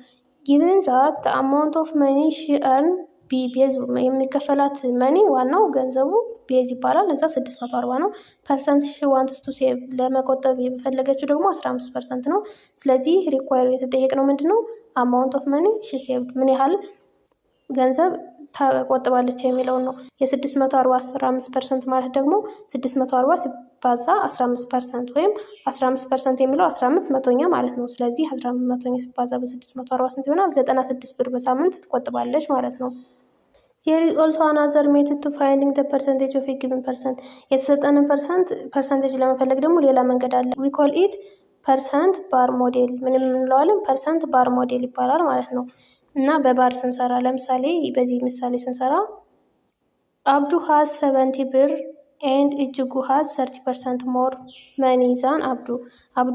A: ጊቨን ዛት አማውንት ኦፍ መኒ ሺ እርን ቢ ቤዝ የሚከፈላት መኒ ዋናው ገንዘቡ ቤዝ ይባላል። እዛ 640 ነው። ፐርሰንት ሺ ዋንትስ ቱ ሴቭ ለመቆጠብ የፈለገችው ደግሞ 15% ነው። ስለዚህ ሪኳየር የተጠየቅነው ምንድን ነው? አማውንት ኦፍ መኒ ሺ ሴቭ ምን ያህል ገንዘብ ታቆጥባለች የሚለውን ነው። የ640 15% ማለት ደግሞ 640 ሲባዛ 15% ወይም 15% የሚለው 15 መቶኛ ማለት ነው። ስለዚህ 15 መቶኛ ሲባዛ በ640 ስንት ይሆናል? 96 ብር በሳምንት ትቆጥባለች ማለት ነው። There is also another method to finding the percentage of a given percent። የተሰጠንን ፐርሰንቴጅ ለመፈለግ ደግሞ ሌላ መንገድ አለ። we call it ፐርሰንት ባር ሞዴል። ምንም እንለዋለን? ፐርሰንት ባር ሞዴል ይባላል ማለት ነው። እና በባር ስንሰራ ለምሳሌ በዚህ ምሳሌ ስንሰራ አብዱ ሃዝ 70 ብር ኤንድ እጅጉ ሃዝ 30% ሞር መኒ ዛን አብዱ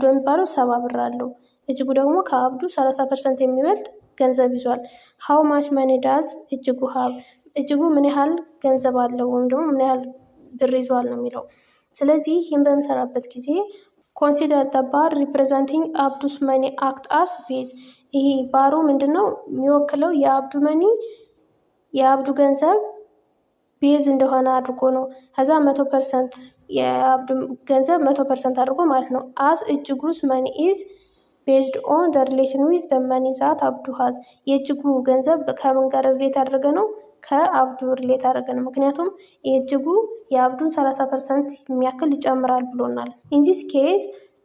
A: የሚባለው 70 ብር አለው። እጅጉ ደግሞ ከአብዱ 30% የሚበልጥ ገንዘብ ይዟል። ሃው ማች መኒ ዳዝ እጅጉ ሃብ። እጅጉ ምን ያህል ገንዘብ አለው ወይም ደግሞ ምን ያህል ብር ይዟል ነው የሚለው። ስለዚህ ይህን በምሰራበት ጊዜ ኮንሲደር ደ ባር ሪፕሬዘንቲንግ አብዱስ መኒ አክት አስ ቤዝ። ይሄ ባሩ ምንድን ነው የሚወክለው? የአብዱ መኒ የአብዱ ገንዘብ ቤዝ እንደሆነ አድርጎ ነው። ከዛ 100% የአብዱ ገንዘብ 100% አድርጎ ማለት ነው። አስ እጅጉስ መኒ ኢዝ ቤዝድ ኦን ደ ሪሌሽን ዊዝ ደ መኒ ዛት አብዱ ሃዝ። የእጅጉ ገንዘብ ከምን ጋር ሪሌት ያደረገ ነው? ከአብዱ ሪሌት ያደረገ ነው። ምክንያቱም የእጅጉ የአብዱን 30% የሚያክል ይጨምራል ብሎናል። ኢንዚስ ኬዝ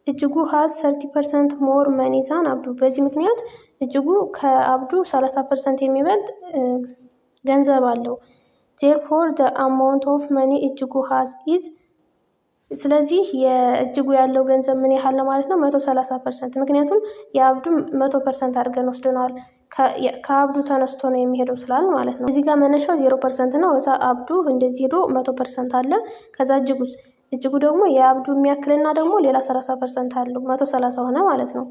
A: እጅጉ ሃዝ 30% ሞር መኒ ዛን አብዱ። በዚህ ምክንያት እጅጉ ከአብዱ 30% የሚበልጥ ገንዘብ አለው። ዜርፎር ደ አማውንት ኦፍ መኒ እጅጉ ሃዝ ኢዝ። ስለዚህ የእጅጉ ያለው ገንዘብ ምን ያህል ነው ማለት ነው? 130%። ምክንያቱም የአብዱ 100% አድርገን ወስደነዋል። ከአብዱ ተነስቶ ነው የሚሄደው ስላል ማለት ነው። እዚህ ጋር መነሻው 0% ነው። እዛ አብዱ እንደዚህ ሄዶ 100% አለ። ከዛ እጅጉ ደግሞ የአብዱ የሚያክልና ደግሞ ሌላ 30% አለው 130 ሆነ ማለት ነው።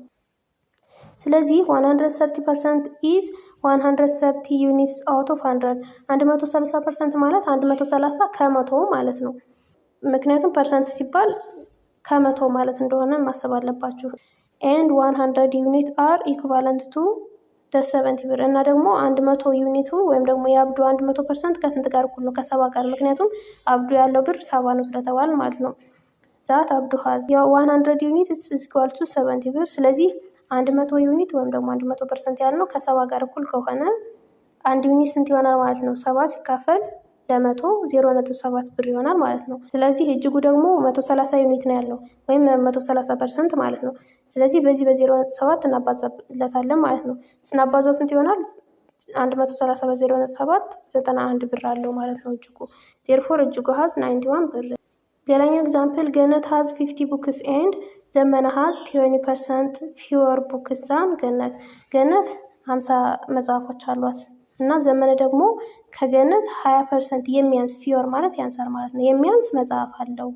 A: ስለዚህ 130% ኢዝ 130 ዩኒትስ አውት ኦፍ 100 130% ማለት 130 ከመቶ ማለት ነው። ምክንያቱም ፐርሰንት ሲባል ከመቶ ማለት እንደሆነ ማሰብ አለባችሁ። ኤንድ 100 ዩኒት አር ኢኩቫለንት ቱ 70 ብር እና ደግሞ 100 ዩኒቱ ወይም ደግሞ የአብዱ 100% ከስንት ጋር እኩል ነው? ከ70 ጋር። ምክንያቱም አብዱ ያለው ብር 70 ነው ስለተባለ ማለት ነው። ዛት አብዱ ሀዝ 100 ዩኒት ኢዝ ኢኳል ቱ 70 ብር። ስለዚህ 100 ዩኒት ወይም ደግሞ 100% ያልነው ከ70 ጋር እኩል ከሆነ አንድ ዩኒት ስንት ይሆናል ማለት ነው? 70 ሲካፈል ለመቶ 0.7 ብር ይሆናል ማለት ነው። ስለዚህ እጅጉ ደግሞ 130 ዩኒት ነው ያለው ወይም 130% ማለት ነው። ስለዚህ በዚህ በ0.7 እናባዛለታለን ማለት ነው። ስናባዛው ስንት ይሆናል? 130 በ0.7 91 ብር አለው ማለት ነው እጅጉ። ዜርፎር እጅጉ ሀዝ 91 ብር። ሌላኛው ኤግዛምፕል ገነት ሀዝ 50 ቡክስ ኤንድ ዘመነ ሀዝ 20% ፊወር ቡክስ ዛን ገነት። ገነት 50 መጽሐፎች አሏት እና ዘመነ ደግሞ ከገነት 20% የሚያንስ ፊወር ማለት ያንሳል ማለት ነው የሚያንስ መጽሐፍ አለው።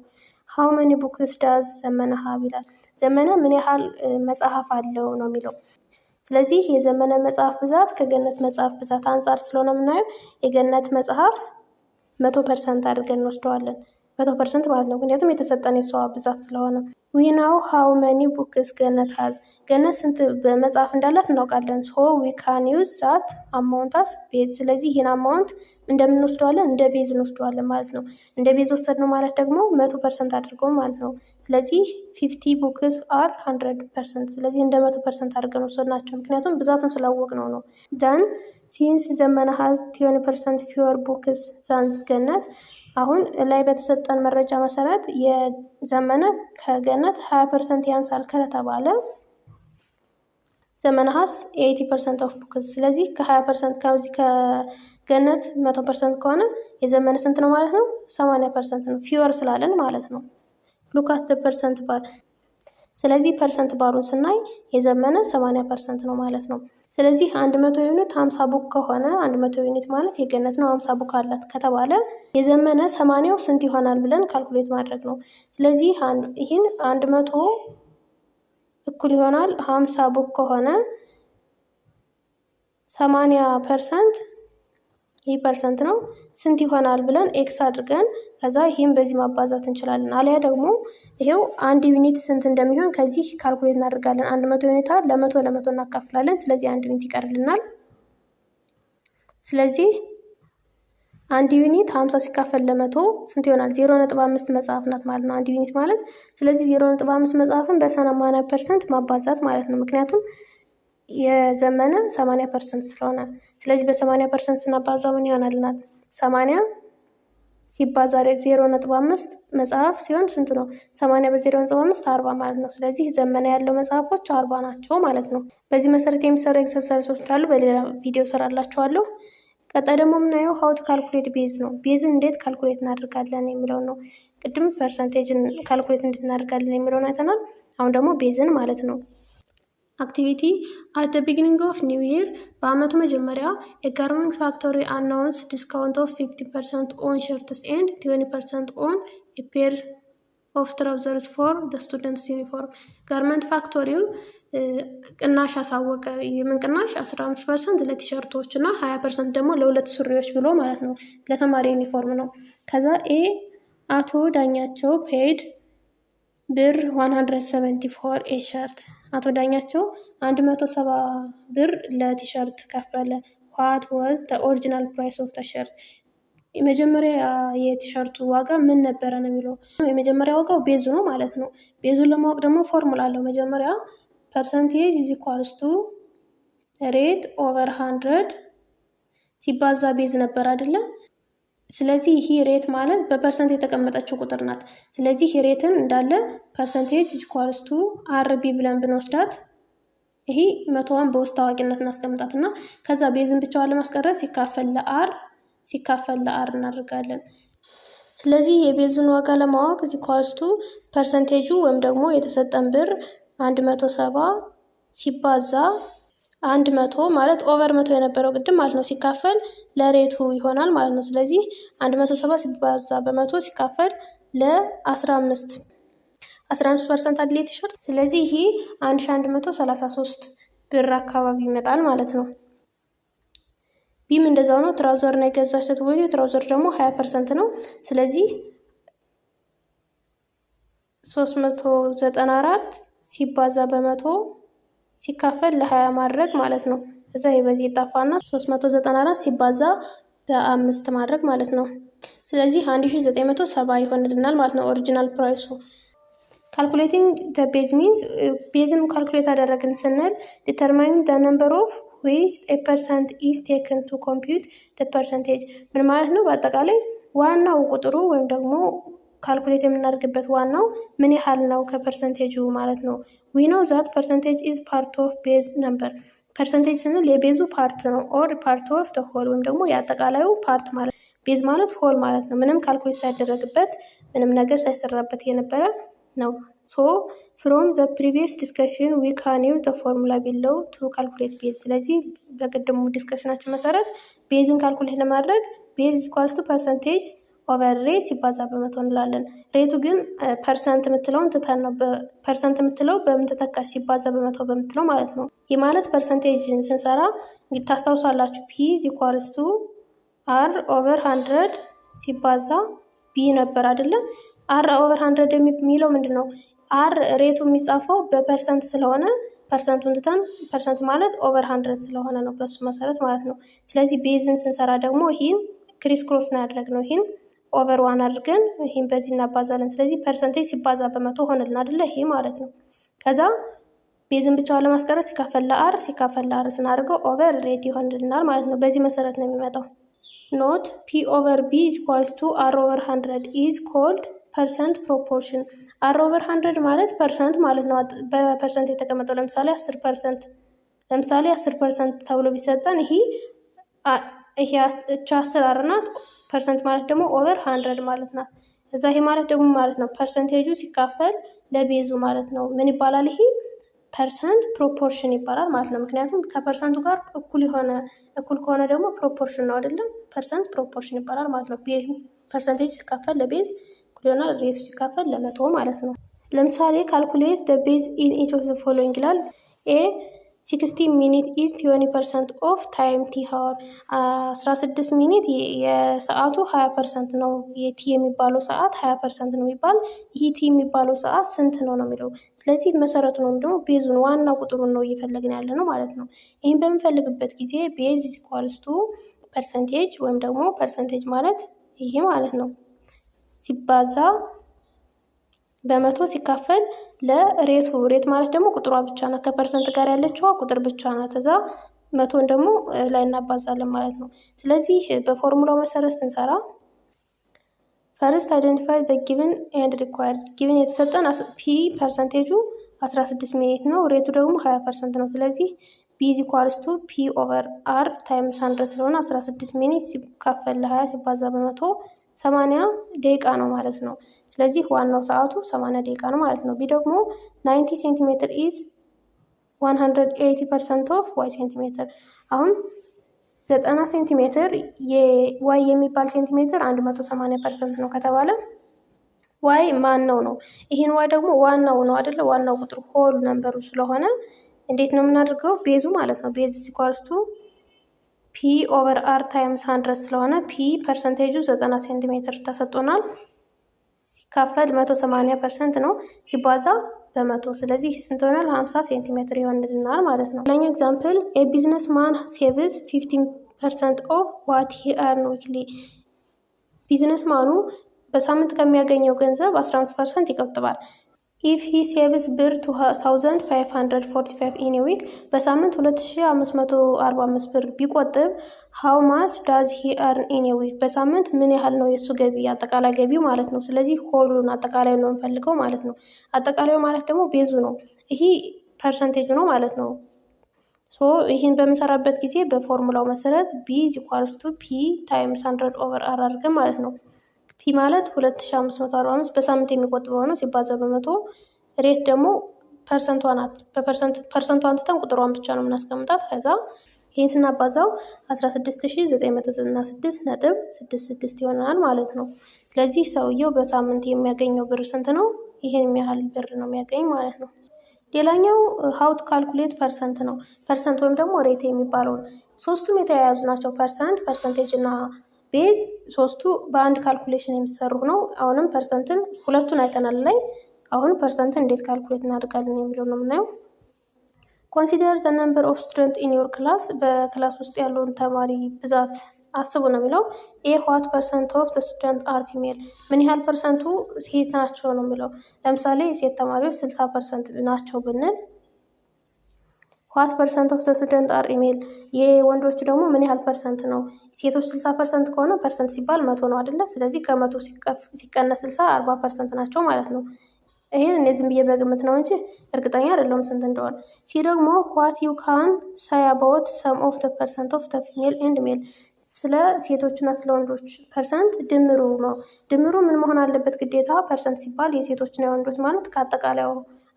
A: ሃው መኒ ቡክስ ዳዝ ዘመነ ሀብ ይላል። ዘመነ ምን ያህል መጽሐፍ አለው ነው የሚለው። ስለዚህ የዘመነ መጽሐፍ ብዛት ከገነት መጽሐፍ ብዛት አንጻር ስለሆነ የምናየው የገነት መጽሐፍ 100% አድርገን እንወስደዋለን። 100% ማለት ነው ምክንያቱም የተሰጠን የሷ ብዛት ስለሆነ። ዊ ናው ሃው መኒ ቡክስ ገነት ሀዝ። ገነት ስንት በመጽሐፍ እንዳላት እናውቃለን። ሶ ዊ ካን ዩዝ ዛት አማውንት አስ ቤዝ። ስለዚህ ይህን አማውንት እንደምንወስደዋለን እንደ ቤዝ እንወስደዋለን ማለት ነው። እንደ ቤዝ ወሰድነው ማለት ደግሞ 100% አድርገው ማለት ነው። ስለዚህ 50 ቡክስ አር 100%። ስለዚህ እንደ 100% አድርገን ወሰድናቸው ምክንያቱም ብዛቱን ስላወቅነው ነው። ደን ሲንስ ዘመነ ሀዝ 20% ፊወር ቡክስ ዛን ገነት። አሁን ላይ በተሰጠን መረጃ መሰረት የዘመነ ከገነት 20% ያንሳል ከተባለ ዘመነ ሀዝ 80% ኦፍ ቡክስ። ስለዚህ ከ20% ከዚህ ከገነት 100% ከሆነ የዘመነ ስንት ነው ማለት ነው? 80% ነው ፊወር ስላለን ማለት ነው። ሉክ አት ፐርሰንት ባር። ስለዚህ ፐርሰንት ባሩን ስናይ የዘመነ 80% ነው ማለት ነው። ስለዚህ 100 ዩኒት 50 ቡክ ከሆነ 100 ዩኒት ማለት የገነት ነው 50 ቡክ አላት ከተባለ የዘመነ 80ው ስንት ይሆናል ብለን ካልኩሌት ማድረግ ነው። ስለዚህ ይህን 100 እኩል ይሆናል 50 ቡክ ከሆነ 80% ይህ ፐርሰንት ነው ስንት ይሆናል ብለን ኤክስ አድርገን ከዛ ይህም በዚህ ማባዛት እንችላለን። አሊያ ደግሞ ይሄው አንድ ዩኒት ስንት እንደሚሆን ከዚህ ካልኩሌት እናደርጋለን። 100 ዩኒት ለመቶ እናካፍላለን። ስለዚህ አንድ ዩኒት ይቀርልናል። ስለዚህ አንድ ዩኒት 50 ሲካፈል ለመቶ ስንት ይሆናል? 0.5 መጽሐፍ ናት ማለት ነው አንድ ዩኒት ማለት። ስለዚህ 0.5 መጽሐፍን በ80% ማባዛት ማለት ነው ምክንያቱም የዘመነ 80% ስለሆነ። ስለዚህ በ80% ስናባዛው ምን ይሆናልናል? 80 ሲባዛ 0.5 መጽሐፍ ሲሆን ስንት ነው? 80 በ0.5 40 ማለት ነው። ስለዚህ ዘመነ ያለው መጽሐፎች 40 ናቸው ማለት ነው። በዚህ መሰረት የሚሰሩ ኤክሰርሳይሶች አሉ። በሌላ ቪዲዮ ሰራላችኋለሁ። ቀጣይ ደግሞ የምናየው ሀው ቱ ካልኩሌት ቤዝ ነው። ቤዝን እንዴት ካልኩሌት እናደርጋለን የሚለው ነው። ቅድም ፐርሰንቴጅን ካልኩሌት እንዴት እናደርጋለን የሚለውን አይተናል። አሁን ደግሞ ቤዝን ማለት ነው። አክቲቪቲ አት ቢጊኒንግ ኦፍ ኒው ይር በአመቱ መጀመሪያ የጋርመንት ፋክቶሪ አናውንስ ዲስካውንት ኦፍ 50% ኦን ሸርትስ ኤንድ 20% ኦን ፔር ኦፍ ትራውዘርስ ፎር ስቱደንትስ ዩኒፎርም። ጋርመንት ፋክቶሪው ቅናሽ አሳወቀ። የምን ቅናሽ? 15% ለቲሸርቶች እና 20% ደግሞ ለሁለት ሱሪዎች ብሎ ማለት ነው ለተማሪ ዩኒፎርም ነው። ከዛ አቶ ዳኛቸው ፔድ ብር 174 ኤ ሸርት። አቶ ዳኛቸው 170 ብር ለቲሸርት ከፈለ። ዋት ዋዝ ዘ ኦሪጂናል ፕራይስ ኦፍ ቲሸርት። የመጀመሪያ የቲሸርቱ ዋጋ ምን ነበረ ነው የሚለው። የመጀመሪያ ዋጋው ቤዙ ነው ማለት ነው። ቤዙን ለማወቅ ደግሞ ፎርሙላ አለው። መጀመሪያ ፐርሰንቴጅ ኢዝ ኢኳልስ ቱ ሬት ኦቨር 100 ሲባዛ ቤዝ ነበር አይደለ? ስለዚህ ይህ ሬት ማለት በፐርሰንት የተቀመጠችው ቁጥር ናት። ስለዚህ ሬትን እንዳለ ፐርሰንቴጅ ኢዝ ኢኳልስ ቱ አርቢ ብለን ብንወስዳት ይሄ መቶዋን በውስጥ ታዋቂነት እናስቀምጣት እና ከዛ ቤዝን ብቻዋን ለማስቀረት ሲካፈል ለአር እናደርጋለን። ስለዚህ የቤዙን ዋጋ ለማወቅ ኢዝ ኢኳልስ ቱ ፐርሰንቴጁ ወይም ደግሞ የተሰጠን ብር 170 ሲባዛ 100 ማለት ኦቨር 100 የነበረው ቅድም ማለት ነው ሲካፈል ለሬቱ ይሆናል ማለት ነው። ስለዚህ 170 ሲባዛ በመቶ ሲካፈል ለ15 15% አይደል ቲሸርት። ስለዚህ ይሄ 1133 ብር አካባቢ ይመጣል ማለት ነው። ቢም እንደዛው ነው። ትራውዘር ነው የገዛችው ወይ ትራውዘር ደግሞ 20% ነው። ስለዚህ 394 ሲባዛ በመቶ ሲካፈል ለ20 ማድረግ ማለት ነው። እዛ በዚህ ይጣፋና 394 ሲባዛ በ5 ማድረግ ማለት ነው። ስለዚህ 1970 ይሆንልናል ማለት ነው ኦሪጂናል ፕራይሱ። ካልኩሌቲንግ the base means ቤዝን ካልኩሌት አደረግን ስንል determine the number of which a percent is taken to compute the percentage ምን ማለት ነው? በአጠቃላይ ዋናው ቁጥሩ ወይም ደግሞ ካልኩሌት የምናደርግበት ዋናው ምን ያህል ነው ከፐርሰንቴጁ ማለት ነው። we know that percentage is part of base number ፐርሰንቴጅ ስንል የቤዙ ፓርት ነው or part of the whole ወይም ደግሞ የአጠቃላዩ ፓርት ማለት ቤዝ ማለት ሆል ማለት ነው። ምንም ካልኩሌት ሳይደረግበት ምንም ነገር ሳይሰራበት የነበረ ነው። so from the previous discussion we can use the formula below to calculate base ስለዚህ በቅድሙ ዲስከሽናችን መሰረት ቤዝን ካልኩሌት ለማድረግ ቤዝ equals to percentage over rate ሲባዛ በመቶ እንላለን። ሬቱ ግን ፐርሰንት የምትለውን ትተን ነው ፐርሰንት የምትለው በምን ተተካች ሲባዛ በመቶ በምትለው ማለት ነው። ይህ ማለት ፐርሰንቴጅን ስንሰራ እንግዲህ ታስታውሳላችሁ p equals to r over 100 ሲባዛ b ነበር አይደለ? r over 100 የሚለው ምንድነው? r ሬቱ የሚጻፈው በፐርሰንት ስለሆነ ፐርሰንቱን ትተን ፐርሰንት ማለት ኦቨር 100 ስለሆነ ነው በሱ መሰረት ማለት ነው። ስለዚህ ቤዝን ስንሰራ ደግሞ ይሄን ክሪስ ክሮስ ነው ያደረግነው። ይሄን ኦቨር 1 አድርገን ይሄን በዚህ እናባዛለን። ስለዚህ ፐርሰንቴጅ ሲባዛ በመቶ ሆነልን አይደለ? ይሄ ማለት ነው። ከዛ ቤዝን ብቻውን ለማስቀረት ሲካፈል ለአር ሲካፈል ለአር ስናደርገው ኦቨር ሬት ይሆንልናል ማለት ነው። በዚህ መሰረት ነው የሚመጣው። ኖት p over b is equals to r over 100 is called percent proportion r over 100 ማለት ፐርሰንት ማለት ነው። በፐርሰንት የተቀመጠው ለምሳሌ 10% ተብሎ ቢሰጠን ይሄ 10 አር ናት። ፐርሰንት ማለት ደግሞ ኦቨር 100 ማለት ናት። እዛ ይሄ ማለት ደግሞ ማለት ነው ፐርሰንቴጁ ሲካፈል ለቤዙ ማለት ነው። ምን ይባላል? ይሄ ፐርሰንት ፕሮፖርሽን ይባላል ማለት ነው። ምክንያቱም ከፐርሰንቱ ጋር እኩል ከሆነ ደግሞ ፕሮፖርሽን ነው አይደለም? ፐርሰንት ፕሮፖርሽን ይባላል ማለት ነው። ፐርሰንቴጅ ሲካፈል ለቤዝ እኩል ይሆናል፣ ሬሱ ሲካፈል ለመቶ ማለት ነው። ለምሳሌ ካልኩሌት the base in each of the following ይላል። ኤ 60 ሚኒት ኢዝ 20% ኦፍ ታይም ቲ ሃወር 16 ሚኒት የሰዓቱ 20% ነው። የቲ የሚባለው ሰዓት 20% ነው የሚባል ይህ ቲ የሚባለው ሰዓት ስንት ነው ነው የሚለው። ስለዚህ መሰረቱ ነው ደግሞ ቤዙን ዋና ቁጥሩን ነው እየፈለግን ያለ ነው ማለት ነው። ይህን በምንፈልግበት ጊዜ ቤዝ ኢኳልስ ቱ ፐርሰንቴጅ ወይም ደግሞ ፐርሰንቴጅ ማለት ይሄ ማለት ነው ሲባዛ በመቶ ሲካፈል ለሬቱ ሬት ማለት ደግሞ ቁጥሯ ብቻ ናት። ከፐርሰንት ጋር ያለችዋ ቁጥር ብቻ ናት። እዛ መቶን ደግሞ ላይ እናባዛለን ማለት ነው። ስለዚህ በፎርሙላው መሰረት ስንሰራ ፈርስት አይደንቲፋይ ዘ ጊቭን ኤንድ ሪኳየርድ ጊቭን የተሰጠን ፒ ፐርሰንቴጁ 16 ሚኒት ነው። ሬቱ ደግሞ 20% ነው። ስለዚህ ቢ ኢዝ ኢኳልስ ቱ ፒ ኦቨር አር ታይምስ 100 ስለሆነ 16 ሚኒት ሲካፈል ለ20 ሲባዛ በመቶ 80 ደቂቃ ነው ማለት ነው። ስለዚህ ዋናው ሰዓቱ 80 ደቂቃ ነው ማለት ነው። ቢ ደግሞ 90 ሴንቲሜትር ኢዝ 180% ኦፍ ዋይ ሴንቲሜትር። አሁን 90 ሴንቲሜትር የዋይ የሚባል ሴንቲሜትር 180% ነው ከተባለ ዋይ ማን ነው? ይሄን ዋይ ደግሞ ዋናው ነው አይደለ? ዋናው ቁጥሩ ሆል ነምበሩ ስለሆነ እንዴት ነው የምናደርገው? ቤዙ ማለት ነው። ቤዝ ኢኳልስ ቱ ፒ ኦቨር አር ታይምስ 100 ስለሆነ ፒ ፐርሰንቴጁ 90 ሴንቲሜትር ተሰጥቶናል። ሲካፈል 180% ነው ሲባዛ በመቶ ስለዚህ ስንት ይሆናል? 50 ሴንቲሜትር ይሆንልናል ማለት ነው። ሌላኛው ኤግዛምፕል ኤ ቢዝነስ ማን ሴቭስ 15% ኦፍ ዋት ሂ አርን ዊክሊ። ቢዝነስ ማኑ በሳምንት ከሚያገኘው ገንዘብ 15% ይቆጥባል። ኢፍ ሂ ሴቭስ ብር 2545 ኢን ዊክ በሳምንት 2545 ብር ቢቆጥብ ሃው ማች ዳዝ ሂ አርን ኢን ዊክ በሳምንት ምን ያህል ነው የእሱ ገቢ አጠቃላይ ገቢው ማለት ነው። ስለዚህ ሆሉን አጠቃላይ ነው የምንፈልገው ማለት ነው። አጠቃላዩ ማለት ደግሞ ቤዙ ነው። ይሄ ፐርሰንቴጅ ነው ማለት ነው። ሶ ይህን በምንሰራበት ጊዜ በፎርሙላው መሰረት ቢ ኢዝ ኢኳልስ ቱ ፒ ታይምስ 100 ኦቨር አር አድርገን ማለት ነው። ፒ ማለት 2545 በሳምንት የሚቆጥበው ነው ሲባዛ በመቶ ሬት ደግሞ ፐርሰንቷ ናት። ፐርሰንቷን ትተን ቁጥሯን ብቻ ነው የምናስቀምጣት። ከዛ ይህን ስናባዛው 16996.66 ይሆናል ማለት ነው። ስለዚህ ሰውየው በሳምንት የሚያገኘው ብር ስንት ነው? ይህን ያህል ብር ነው የሚያገኝ ማለት ነው። ሌላኛው ሀውት ካልኩሌት ፐርሰንት ነው። ፐርሰንት ወይም ደግሞ ሬት የሚባለውን ሶስቱም የተያያዙ ናቸው። ፐርሰንት፣ ፐርሰንቴጅ እና ቤዝ ሶስቱ በአንድ ካልኩሌሽን የሚሰሩ ነው። አሁንም ፐርሰንትን ሁለቱን አይተናል ላይ። አሁን ፐርሰንትን እንዴት ካልኩሌት እናደርጋለን የሚለው ነው የምናየው። ኮንሲደር ዘ ነምበር ኦፍ ስቱደንት ኢን ዮር ክላስ፣ በክላስ ውስጥ ያለውን ተማሪ ብዛት አስቡ ነው የሚለው። ዋት ፐርሰንት ኦፍ ስቱደንት አር ፊሜል፣ ምን ያህል ፐርሰንቱ ሴት ናቸው ነው የሚለው። ለምሳሌ የሴት ተማሪዎች 60% ናቸው ብንል ዋት ፐርሰንት ኦፍ ስቱደንት አር ኢሜል፣ የወንዶቹ ደግሞ ምን ያህል ፐርሰንት ነው? ሴቶች 60% ከሆነ ፐርሰንት ሲባል 100 ነው አይደለ? ስለዚህ ከ100 ሲቀነስ 60 40% ናቸው ማለት ነው። ይሄን እኔ ዝም ብዬ በግምት ነው እንጂ እርግጠኛ አይደለሁም ስንት እንደሆነ። ሲ ደግሞ ዋት ዩ ካን ሳይ አባውት ሰም ኦፍ ዘ ፐርሰንት ኦፍ ዘ ፊሜል ኤንድ ሜል፣ ስለ ሴቶችና ስለ ወንዶች ፐርሰንት ድምሩ ነው። ድምሩ ምን መሆን አለበት ግዴታ? ፐርሰንት ሲባል የሴቶችና የወንዶች ማለት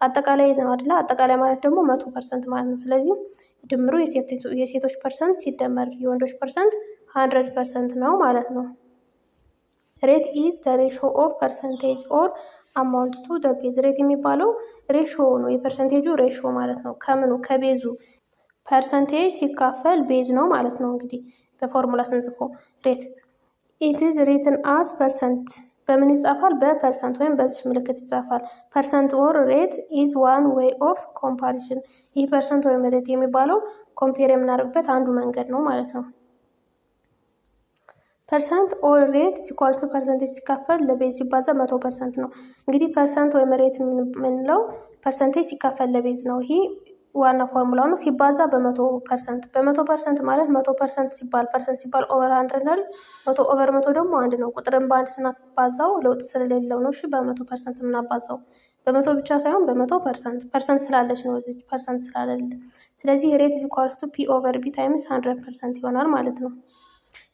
A: አጠቃላይ ነው አይደለ? አጠቃላይ ማለት ደግሞ 100% ማለት ነው። ስለዚህ ድምሩ የሴቶች ፐርሰንት ሲደመር የወንዶች ፐርሰንት 100% ነው ማለት ነው። ሬት ኢዝ ዘ ሬሾ ኦፍ ፐርሰንቴጅ ኦር አማውንት ቱ ዘ ቤዝ። ሬት የሚባለው ሬሾ ነው፣ የፐርሰንቴጁ ሬሾ ማለት ነው። ከምኑ? ከቤዙ። ፐርሰንቴጅ ሲካፈል ቤዝ ነው ማለት ነው። እንግዲህ በፎርሙላ ስንጽፎ ሬት ኢት ኢዝ ሪትን አስ ፐርሰንት፣ በምን ይጻፋል? በፐርሰንት ወይም በዚህ ምልክት ይጻፋል። ፐርሰንት ኦር ሬት ኢዝ ዋን ዌይ ኦፍ ኮምፓሪሽን። ይህ ፐርሰንት ወይም ሬት የሚባለው ኮምፔር የምናደርግበት አንዱ መንገድ ነው ማለት ነው። ፐርሰንት ኦር ሬት ኢኳልስ ፐርሰንቴጅ ሲካፈል ለቤዝ ሲባዛ 100% ነው። እንግዲህ ፐርሰንት ወይም ሬት የምንለው ፐርሰንቴጅ ሲካፈል ለቤዝ ነው። ይሄ ዋና ፎርሙላው ነው። ሲባዛ በ100%። በ100% ማለት 100% ሲባል ፐርሰንት ሲባል ኦቨር 100 ነው። 100 ኦቨር 100 ደግሞ 1 ነው። ቁጥርን በአንድ ስናባዛው ለውጥ ስለሌለው ነው። እሺ በ100% የምናባዛው በ100 ብቻ ሳይሆን በ100%። ፐርሰንት ስላለች ነው እዚህ ፐርሰንት ስላለለ። ስለዚህ ሬት ኢኳልስ ቱ ፒ ኦቨር ቢ ታይምስ 100% ይሆናል ማለት ነው።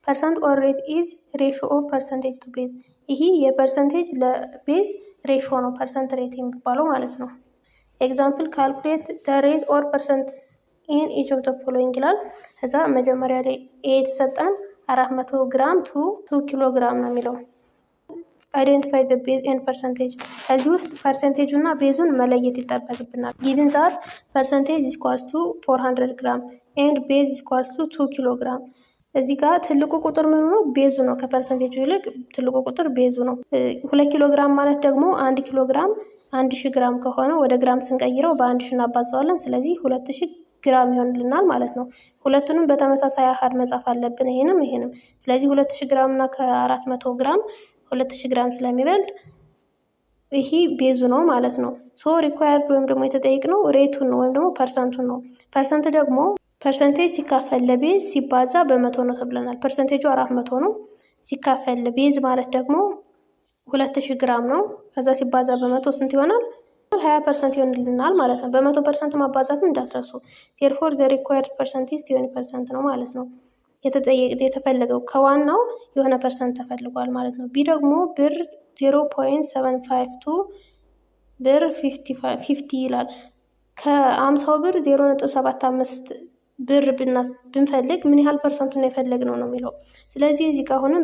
A: ፐርሰንት ኦር ሬት ኢዝ ሬሾ ኦፍ ፐርሰንቴጅ ቱ ቤዝ። ይህ የፐርሰንቴጅ ለቤዝ ሬሾ ነው፣ ፐርሰንት ሬት የሚባለው ማለት ነው። ኤግዛምፕል ካልኩሌት ዘ ሬት ኦር ፐርሰንት ኢን ኢች ኦፍ ዘ ፎሎዊንግ ይላል። ከዛ መጀመሪያ ላይ የተሰጠን 400 ግራም ቱ 2 ኪሎ ግራም ነው የሚለው። አይደንቲፋይ ዘ ቤዝ ኤንድ ፐርሰንቴጅ፣ ከዚህ ውስጥ ፐርሰንቴጁ እና ቤዙን መለየት ይጠበቅብናል። ጊቭን ዛት ፐርሰንቴጅ ኢዝ ኢኳልስ ቱ 400 ግራም ኤንድ ቤዝ ኢዝ ኢኳልስ ቱ 2 ኪሎ ግራም። እዚህ ጋር ትልቁ ቁጥር ምን ነው? ቤዙ ነው። ከፐርሰንቴጁ ይልቅ ትልቁ ቁጥር ቤዙ ነው። 2 ኪሎ ግራም ማለት ደግሞ 1 ኪሎ ግራም 1000 ግራም ከሆነ ወደ ግራም ስንቀይረው በ1000 እናባዘዋለን። ስለዚህ 2000 ግራም ይሆንልናል ማለት ነው። ሁለቱንም በተመሳሳይ አሃድ መጻፍ አለብን፣ ይሄንም። ስለዚህ 2000 ግራም እና ከ400 ግራም 2000 ግራም ስለሚበልጥ ይሄ ቤዙ ነው ማለት ነው። ሶ ሪኳየርድ ወይም ደግሞ የተጠየቅነው ሬቱን ነው ወይም ደግሞ ፐርሰንቱን ነው። ፐርሰንት ደግሞ ፐርሰንቴጅ ሲካፈል ለቤዝ ሲባዛ በ100 ነው ተብለናል። ፐርሰንቴጁ 400 ነው። ሲካፈል ለቤዝ ማለት ደግሞ 2000 ግራም ነው። ከዛ ሲባዛ በ100 ስንት ይሆናል? 20% ይሆንልናል ማለት ነው። በ100% ማባዛትን እንዳትረሱ። ቴርፎር ዘ ሪኳየርድ ፐርሰንት ኢዝ 20% ነው ማለት ነው። የተፈለገው ከዋናው የሆነ ፐርሰንት ተፈልጓል ማለት ነው። ቢ ደግሞ ብር 0.752 ብር 50 ይላል። ከ50 ብር 0.75 ብር ብንፈልግ ምን ያህል ፐርሰንቱን የፈለግነው ነው የሚለው። ስለዚህ እዚህ ጋር አሁንም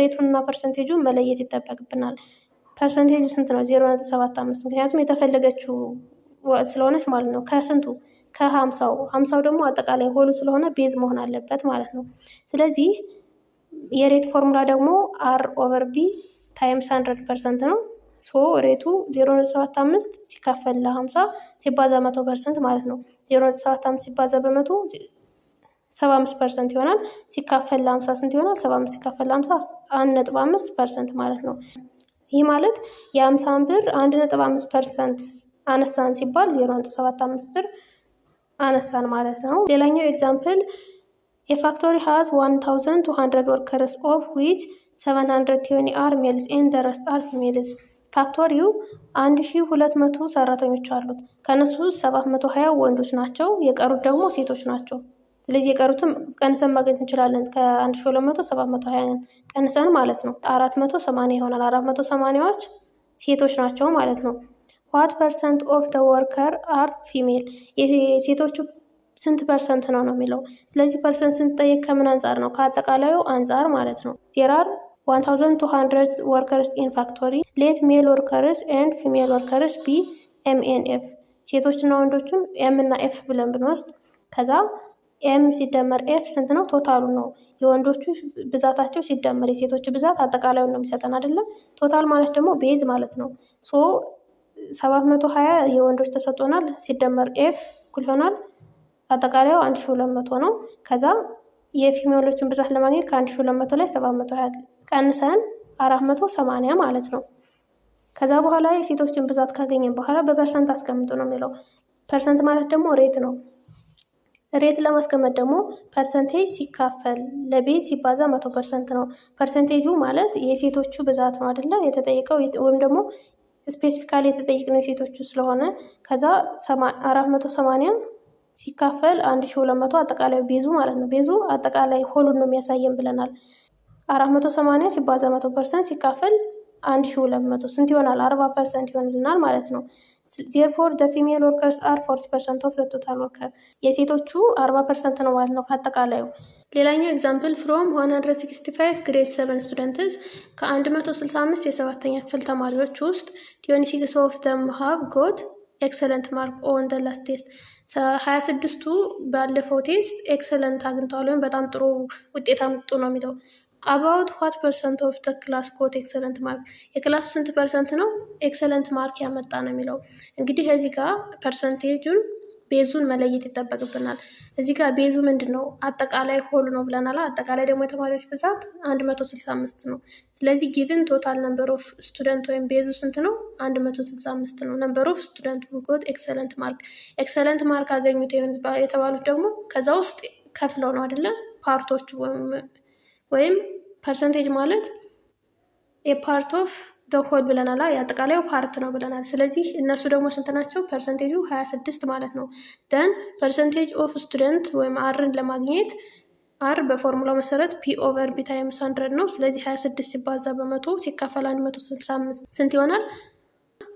A: ሬቱንና ፐርሰንቴጁን መለየት ይጠበቅብናል። ፐርሰንቴጁ ስንት ነው? 0.75 ምክንያቱም የተፈለገችው ስለሆነች ማለት ነው። ከስንቱ? ከ50 ደግሞ አጠቃላይ ሆሉ ስለሆነ ቤዝ መሆን አለበት ማለት ነው። ስለዚህ የሬት ፎርሙላ ደግሞ አር ኦቨር ቢ ታይምስ 100% ነው። ሶ ሬቱ 0.75 ሲካፈል ለ50 ሲባዛ 100% ማለት ነው። 0.75 ሲባዛ በ100 75% ይሆናል። ሲካፈል ለ50 ስንት ይሆናል? 75 ሲካፈል ለ50 1.5% ማለት ነው። ይህ ማለት የ50 ብር 1.5% አነሳን ሲባል 0.75 ብር አነሳን ማለት ነው። ሌላኛው ኤግዛምፕል የፋክቶሪ ሃዝ 1200 ወርከርስ ኦፍ ዊች 720 አር ሜልስ ኤንድ ዘ ረስት አር ፊሜልስ። ፋክቶሪው 1200 ሰራተኞች አሉት። ከነሱ 720 ወንዶች ናቸው፣ የቀሩት ደግሞ ሴቶች ናቸው። ስለዚህ የቀሩትም ቀንሰን ማግኘት እንችላለን። ከ1200 720 ቀንሰን ማለት ነው 480 ይሆናል። 480ዎች ሴቶች ናቸው ማለት ነው። ዋት ፐርሰንት ኦፍ ደ ወርከር አር ፊሜል? የሴቶቹ ስንት ፐርሰንት ነው የሚለው። ስለዚህ ፐርሰንት ስንጠየቅ ከምን አንጻር ነው? ከአጠቃላዩ አንጻር ማለት ነው። ዜር አር 1200 ወርከርስ ኢን ፋክቶሪ ሌት ሜል ወርከርስ ኤንድ ፊሜል ወርከርስ ቢ ኤም ኤን ኤፍ። ሴቶችና ወንዶቹን ኤም እና ኤፍ ብለን ብንወስድ ከዛ ኤም ሲደመር ኤፍ ስንት ነው? ቶታሉ ነው። የወንዶቹ ብዛታቸው ሲደመር የሴቶቹ ብዛት አጠቃላዩን ነው የሚሰጠን አይደለም። ቶታል ማለት ደግሞ ቤዝ ማለት ነው። ሶ 720 የወንዶች ተሰጥቶናል ሲደመር ኤፍ እኩል ይሆናል አጠቃላዩ 1200 ነው። ከዛ የፊሜሎችን ብዛት ለማግኘት ከ1200 ላይ 720 ቀንሰን 480 ማለት ነው። ከዛ በኋላ የሴቶችን ብዛት ካገኘን በኋላ በፐርሰንት አስቀምጡ ነው የሚለው። ፐርሰንት ማለት ደግሞ ሬት ነው። ሬት ለማስቀመጥ ደግሞ ፐርሰንቴጅ ሲካፈል ለቤዝ ሲባዛ 100% ነው። ፐርሰንቴጁ ማለት የሴቶቹ ብዛት ነው አይደለ የተጠየቀው፣ ወይም ደግሞ ስፔሲፊካሊ የተጠየቅነው የሴቶቹ ስለሆነ ከዛ 480 ሲካፈል 1200 አጠቃላይ ቤዙ ማለት ነው። ቤዙ አጠቃላይ ሆሉን ነው የሚያሳየን ብለናል። 480 ሲባዛ 100% ሲካፈል 1200 ስንት ይሆናል? 40% ይሆንልናል ማለት ነው። ዜርፎር ደ ፊሜል ወርከርስ አር 40% ኦፍ ቶታል ወርከር። የሴቶቹ 40% ነው ማለት ነው ከአጠቃላዩ። ሌላኛው ኤግዛምፕል ፍሮም 165 ግሬድ 7 ስቱደንትስ ከ165 የሰባተኛ ክፍል ተማሪዎች ውስጥ 26 ኦፍ ደም ሃቭ ጎት ኤክሰለንት ማርክ ኦን ደ ላስት ቴስት። 26ቱ ባለፈው ቴስት ኤክሰለንት አግኝተዋል ወይም በጣም ጥሩ ውጤት አምጡ ነው የሚለው። አባውት ዋት ፐርሰንት ኦፍ ደ ክላስ ጎት ኤክሰለንት ማርክ? የክላሱ ስንት ፐርሰንት ነው ኤክሰለንት ማርክ ያመጣ ነው የሚለው። እንግዲህ እዚህ ጋር ፐርሰንቴጁን ቤዙን መለየት ይጠበቅብናል። እዚህ ጋር ቤዙ ምንድን ነው? አጠቃላይ ሆሉ ነው ብለናል። አጠቃላይ ደግሞ የተማሪዎች ብዛት 165 ነው። ስለዚህ ጊቭን ቶታል ነምበር ኦፍ ስቱደንት ወይም ቤዙ ስንት ነው? 165 ነው። ነምበር ኦፍ ስቱደንት ጎት ኤክሰለንት ማርክ። ኤክሰለንት ማርክ አገኙት የተባሉት ደግሞ ከዛ ውስጥ ከፍለው ነው አይደለ? ፓርቶቹ ወይም ፐርሰንቴጅ ማለት የፓርት ኦፍ ሆል ብለናል። የአጠቃላዩ ፓርት ነው ብለናል። ስለዚህ እነሱ ደግሞ ስንት ናቸው? ፐርሰንቴጁ 26 ማለት ነው። ደን ፐርሰንቴጅ ኦፍ ስቱደንት ወይም አርን ለማግኘት አር በፎርሙላው መሰረት ፒ ኦቨር ቢ ታይምስ 100 ነው። ስለዚህ 26 ሲባዛ በመቶ ሲካፈል 165 ስንት ይሆናል?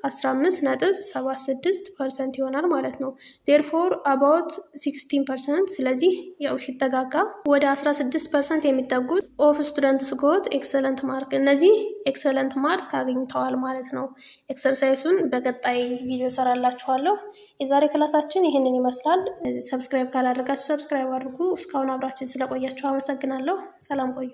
A: 15.76% ይሆናል ማለት ነው። ዴርፎር አባውት 16%። ስለዚህ ያው ሲጠጋጋ ወደ 16% የሚጠጉት ኦፍ ስቱደንትስ ጎት ኤክሰለንት ማርክ፣ እነዚህ ኤክሰለንት ማርክ አግኝተዋል ማለት ነው። ኤክሰርሳይሱን በቀጣይ ቪዲዮ ሰራላችኋለሁ። የዛሬ ክላሳችን ይህንን ይመስላል። ሰብስክራይብ ካላደረጋችሁ ሰብስክራይብ አድርጉ። እስካሁን አብራችን ስለቆያችሁ አመሰግናለሁ። ሰላም ቆዩ።